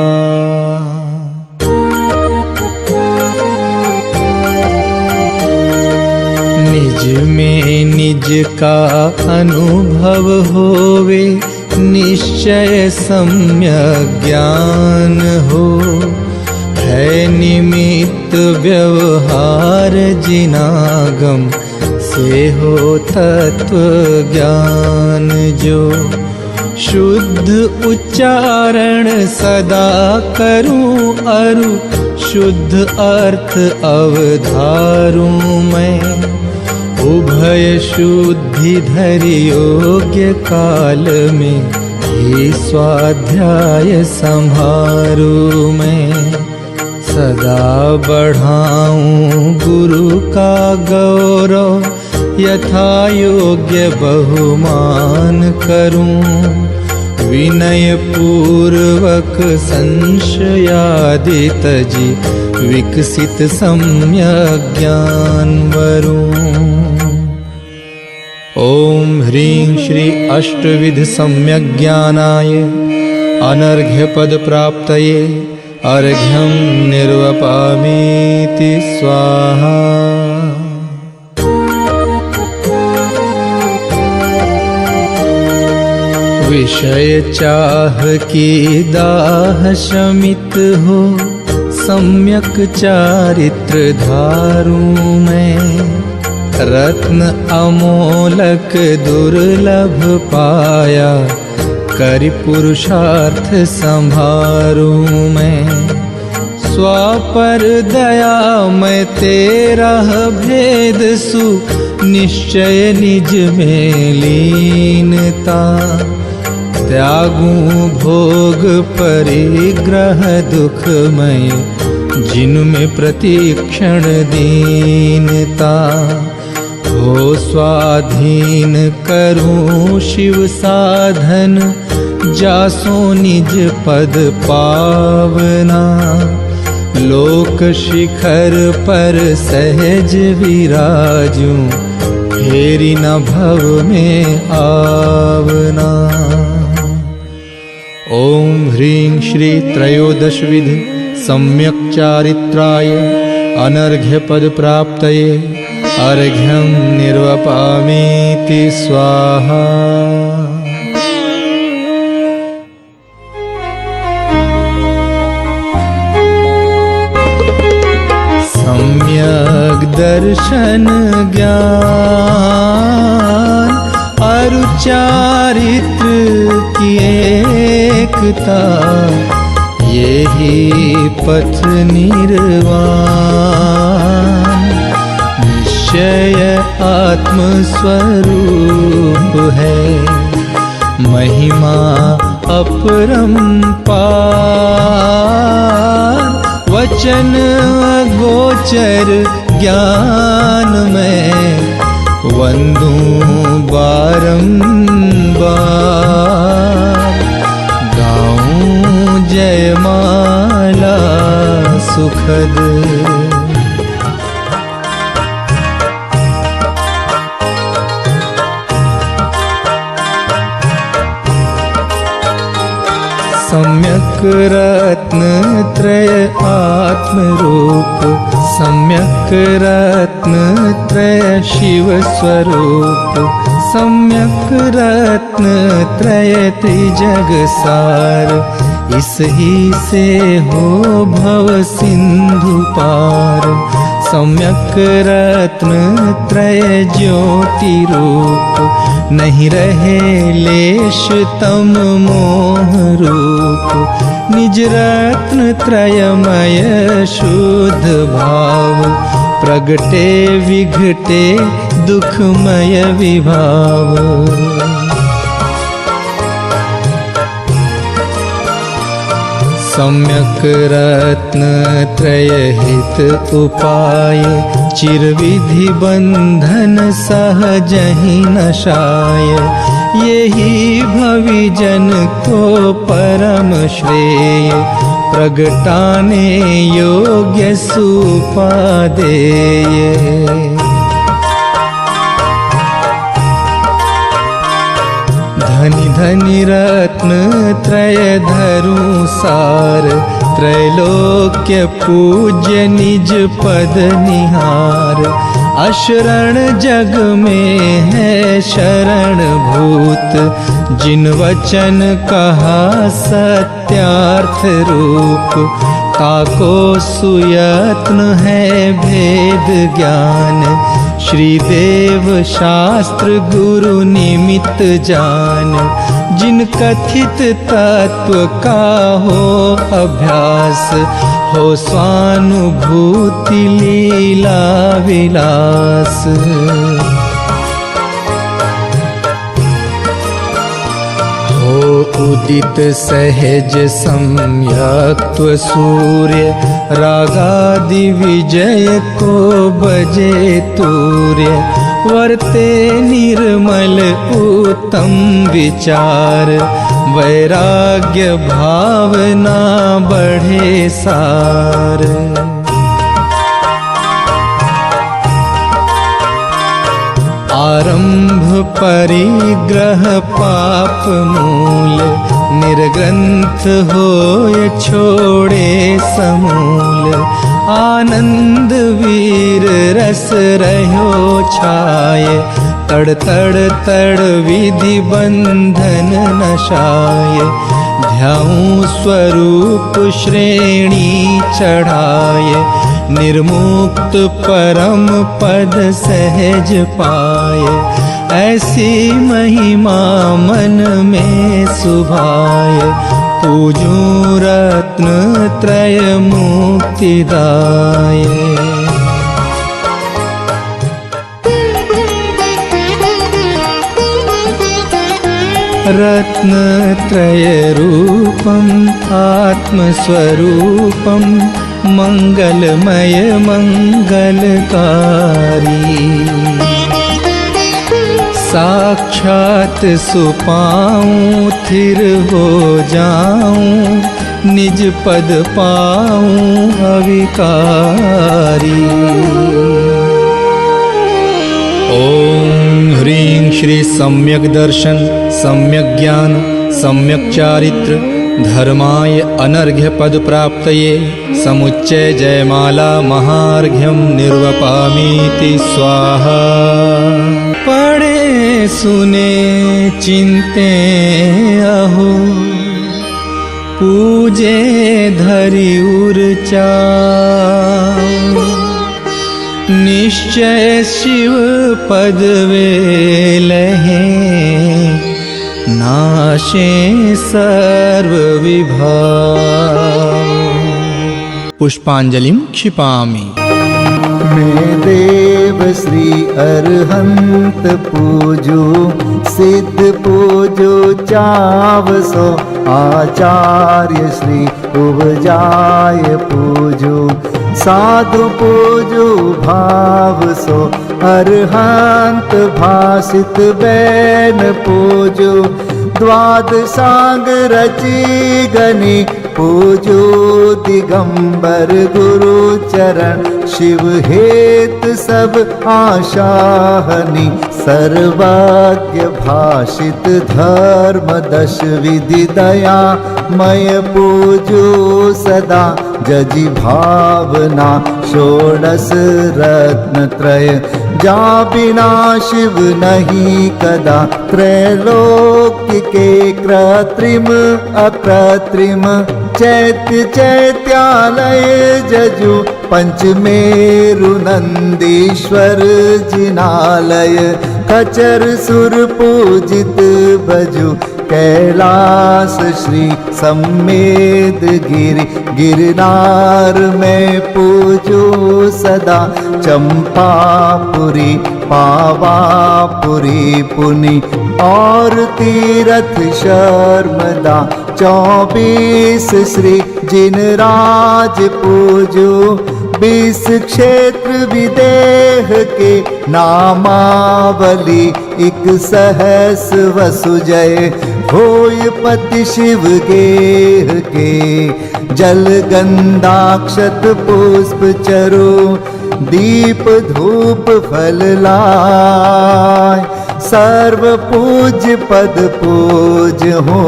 निज में निज का अनुभव होवे निश्चय सम्यक ज्ञान हो। है निमित्त व्यवहार जिनागम से हो तत्व ज्ञान जो। शुद्ध उच्चारण सदा करूं अरु शुद्ध अर्थ अवधारूं मैं। उभय शुद्धि धरि योग्य काल में ही स्वाध्याय संभारूं मैं। सदा बढ़ाऊं गुरु का गौरव यथा योग्य बहुमान करूं। विनय पूर्वक संशयादि तजी विकसित सम्यक ज्ञान वरूं। ॐ ह्रीं श्री अष्टविध सम्यग्ज्ञानाय अनर्घ्यपदप्राप्तये अर्घ्यं निर्वपामीति स्वाहा। विषय चाह की दाह शमित हो, सम्यक चारित्र धारूं मैं। रत्न अमोलक दुर्लभ पाया, करि पुरुषार्थ संभारूं मैं। स्वापर दया मैं तेरा भेद सु, निश्चय निज में लीनता। त्यागूं भोग परिग्रह दुखमय, जिनमें प्रतिक्षण दीनता। हो स्वाधीन करूं शिव साधन, जासो निज पद पावना। लोक शिखर पर सहज विराजूं, फेरी न भव में आवना। ॐ ह्रीं श्री त्रयोदशविध सम्यक् चारित्राय अनर्घ्यपद प्राप्तये अर्घ्यं निर्वपामीति स्वाहा। सम्यक् दर्शन ज्ञान अरु चारित्र की एकता, यही पथ निर्वाण। निश्चय आत्मस्वरूप है, महिमा अपरंपार। वचन गोचर ज्ञान में, वंदूं बारंबार। गाऊं जयमाला सुखद, सम्यक् रत्न त्रय आत्मरूप, सम्यक् रत्न त्रय शिव स्वरूप। सम्यक् रत्न त्रय त्रिजग सार, इस ही से हो भव सिंधु पार। सम्यक् रत्न त्रय ज्योति रूप, नहीं रहे लेश तम मोह रूप। निज रत्न त्रयमय शुद्ध भाव, प्रगटे विघटे दुखमय विभाव। सम्यक् रत्न त्रय हित उपाय, चिरविधि बंधन सहजहि नशाय। यही भविजन को परम श्रेय, प्रगटाने योग्य सुपादेय। धनि धनि रत्न त्रय धरूं सार, त्रैलोक्य पूज्य निज पद निहार। अशरण जग में है शरण भूत, जिन वचन कहा सत्यार्थ रूप। ताको सुयत्न है भेद ज्ञान, श्रीदेव शास्त्र गुरु निमित्त जान। जिन कथित तत्व का हो अभ्यास, हो स्वानुभूति लीला विलास। हो उदित सहज सम्यक्त्व सूर्य, रागादि विजय को बजे तूर्य। वर्ते निर्मल उत्तम विचार, वैराग्य भावना बढ़े सार। आरंभ परिग्रह पाप मूल, निर्ग्रंथ होय छोड़े समूल। आनंद वीर रस रह्यो छाये, तड़ तड़ तड़ विधि बंधन नशाय। ध्याऊं स्वरूप श्रेणी चढ़ाये, निर्मुक्त परम पद सहज पाए। ऐसी महिमा मन में सुभाए, पूजूं रत्न त्रय मुक्तिदाय। रत्नत्रय रूपम आत्मस्वरूपम, मंगलमय मंगलकारी। साक्षात सुपाऊं थिर हो जाऊं, निज पद पाऊं अविकारी। ओम ह्रीं श्री सम्यक दर्शन सम्यक ज्ञान सम्यक चारित्र धर्माय अनर्घ्य पद प्राप्तये समुच्चय जयमाला महार्घ्यम निर्वपामीति स्वाहा। पढ़े सुने चिंते अहो, पूजे धरि उर्चा। निश्चय शिव पद वे लहे, नाशे सर्व विभाग। पुष्पांजलिं क्षिपामि। मैं देव श्री अरहंत पूजो, सिद्ध पूजो चावसो। आचार्य श्री उपजाय पूजो, साधु पूजो भाव सो। अरहंत भासित बैन पूजो, द्वादशांग रची गनी पूजो। दिगंबर गुरु चरण शिव हेत सब आशाहनी। सर्वज्ञ भाषित धर्म दश विधि दया मय पूजो सदा। जजि भावना षोडश रत्न त्रय, जा बिना शिव नहीं कदा। त्रैलोक्य के कृत्रिम अकृत्रिम, चैत्य चैत्यालय जजु। पंचमेरु नंदीश्वर जिनालय, खचर सुर पूजित भजु। कैलास श्री सम्मेद गिरि, गिरनार में पूजो सदा। चंपापुरी पावापुरी पुनि, और तीरथ शर्मदा। 24 श्री जिनराज पूजो, 20 क्षेत्र विदेह के नामावली। 1 सहस वसुजय होय पति शिव गेह के। जल गंधाक्षत पुष्प चरो, दीप धूप फल लाय। सर्व पूज्य पद पूज हो,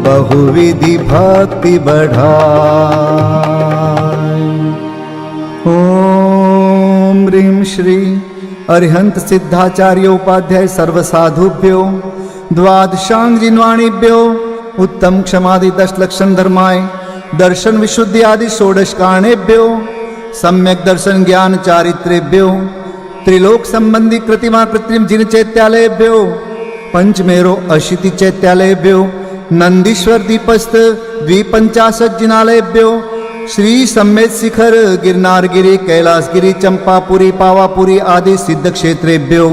बहुविधि भक्ति बढ़ाय। ओम ह्रीं श्री अरिहंत सिद्धाचार्योपाध्याय सर्वसाधुभ्यो, द्वादशांग जिन्वाणीभ्यो, उत्तम क्षमादि 10 लक्षण धर्माय, दर्शन विशुद्धि आदि 16 कारणेभ्यो, सम्यक दर्शन ज्ञान चारित्रेभ्यो, त्रिलोक संबंधी कृतिमा कृत्रिम जिन चैत्यालयेभ्यो, पंचमेरो अशीति चैत्यालयेभ्यो, नंदीश्वर दीपस्थ 250 जिनालयेभ्यो, श्री सम्मेद शिखर गिरनारगिरी कैलासगिरी चंपापुरी पावापुरी आदि सिद्ध क्षेत्रेभ्यो,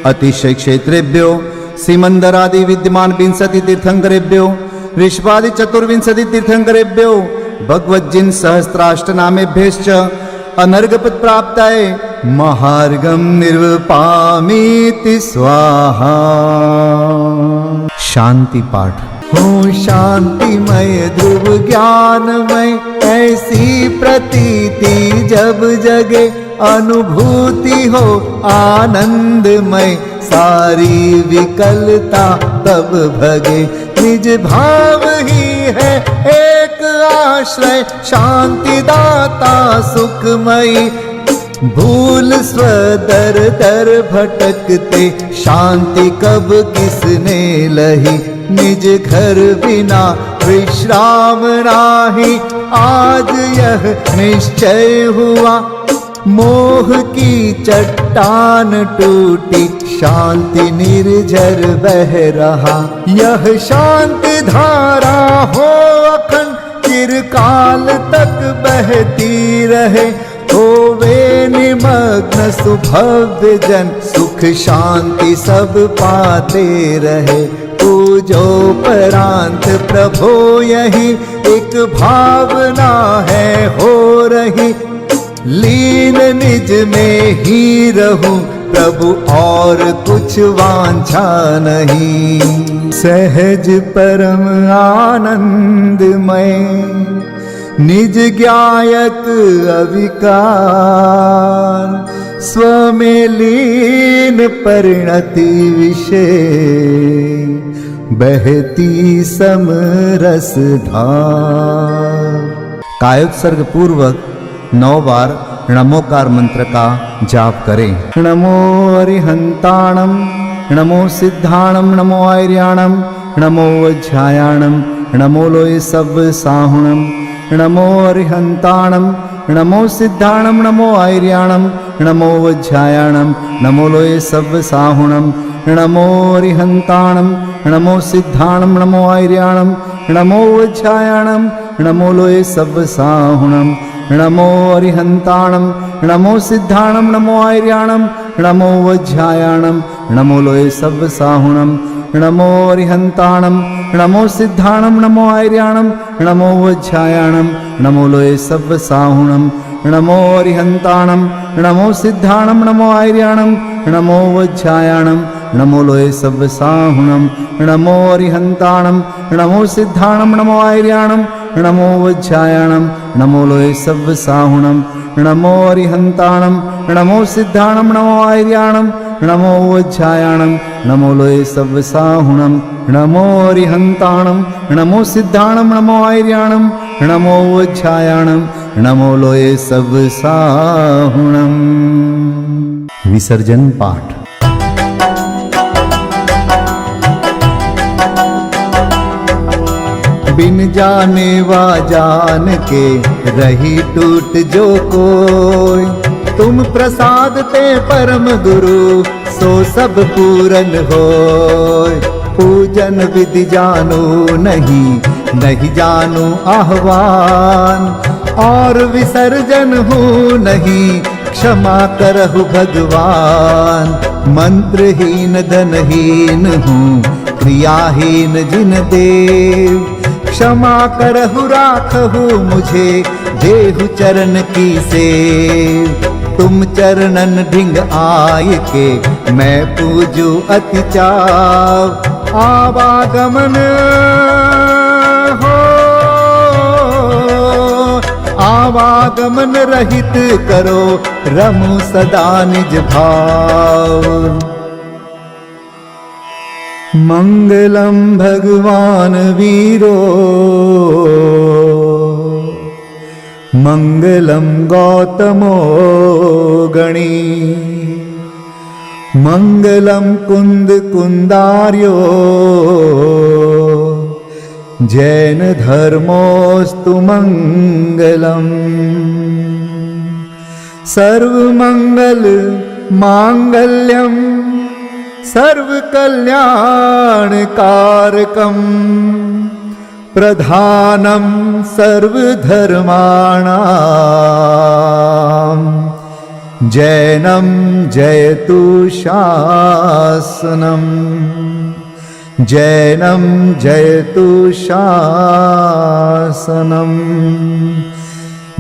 अतिशय क्षेत्रेभ्यो, सीमंदर आदि विद्यमान 20 तीर्थंकरेभ्यो, ऋषभादि 24 तीर्थंकरेभ्यो, भगवज्जिन सहस्राष्टनामेभ्यश्च अनर्घपद प्राप्ताय महार्घम निर्वपामीति स्वाहा। शांति पाठ। हो शांतिमय ध्रुव ज्ञानमय, ऐसी प्रतीति जब जगे अनुभूति हो आनंदमय, सारी विकलता तब भगे। निज भाव ही है एक आश्रय, शांति दाता सुखमयी। भूल स्वदर दर भटकते, शांति कब किसने लही। निज घर बिना विश्राम नाही, आज यह निश्चय हुआ। मोह की चट्टान टूटी, शांति निर्झर बह रहा। यह शांति धारा हो अखंड, चिरकाल तक बहती रहे। होवे निमग्न सुभव्य जन, सुख शांति सब पाते रहे। पूजोपरांत प्रभो यही एक भावना है हो रही। लीन निज में ही रहूं प्रभु, और कुछ वांछा नहीं। सहज परम आनंदमय, निज ज्ञायक अविकार। स्व में लीन परिणति विषय, बहती समरस धार। कायोत्सर्ग पूर्वक 9 बार नमोकार मंत्र का जाप करें। नमो अरिहंताणम, नमो सिद्धाणम, नमो आर्याणम, नमो वज्रायाणम, नमो लोय सब साहुणम। नमो अरिहंताणम, नमो सिद्धाणम, नमो आर्याणम, नमो वज्रायाणम, नमो लोय सब साहुणम। नमो अरिहंताणम, नमो सिद्धाणम, नमो आर्याणम, नमो वज्रायाणम, नमो लोय सब साहुणम। नमो अरिहंताणम, नमो सिद्धाणम, नमो आर्याणम, नमो वज्रायाणम, नमो लोय सब साहुणम। नमो अरिहंताणम, नमो सिद्धाणम, नमो आर्याणम, नमो वज्रायाणम, नमो लोय सब साहुणम। नमो अरिहंताणम, नमो सिद्धाणम, नमो आर्याणम, नमो वज्रायाणम, नमो लोय सब साहुणम। नमो अरिहंताणम, नमो सिद्धाणम, नमो आर्याणम, नमो वज्रायाणम, नमो लोय सब साहुणम। नमो अरिहंताणम, नमो सिद्धाणम, नमो आर्याणम, नमो वज्रायाणम, नमो लोय सब साहुणम। नमो अरिहंताणम, नमो सिद्धाणम, नमो आर्याणम, नमो वज्रायाणम, नमो लोय सब साहुणम। विसर्जन पाठ। बिन जाने वा जान के रही टूट जो कोई। तुम प्रसाद ते परम गुरु, सो सब पूरन होय। पूजन विधि जानो नहीं, नहीं जानो आह्वान। और विसर्जन हूँ नहीं, क्षमा करहु भगवान। मंत्रहीन धनहीन हूँ, क्रियाहीन जिन देव। क्षमा करहु राखहु मुझे, देहु चरण की सेव। तुम चरणन ढिंग आय के, मैं पूजू अति चाव। आवागमन हो, आवागमन रहित करो, रमु सदा निज भाव। मंगलम भगवान वीरो, मंगलम गौतमो गणी। मंगलम कुंद कुंदार्यो, जैन धर्मोस्तु मंगलम। सर्वमंगल मांगल्यम, सर्व कल्याण कारकम। प्रधानम सर्वधर्माणाम, जैनम जयतु शासनम। जैनम जयतु शासनम।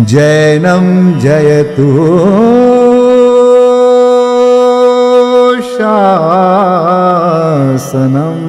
जैनम जयतु शासनम।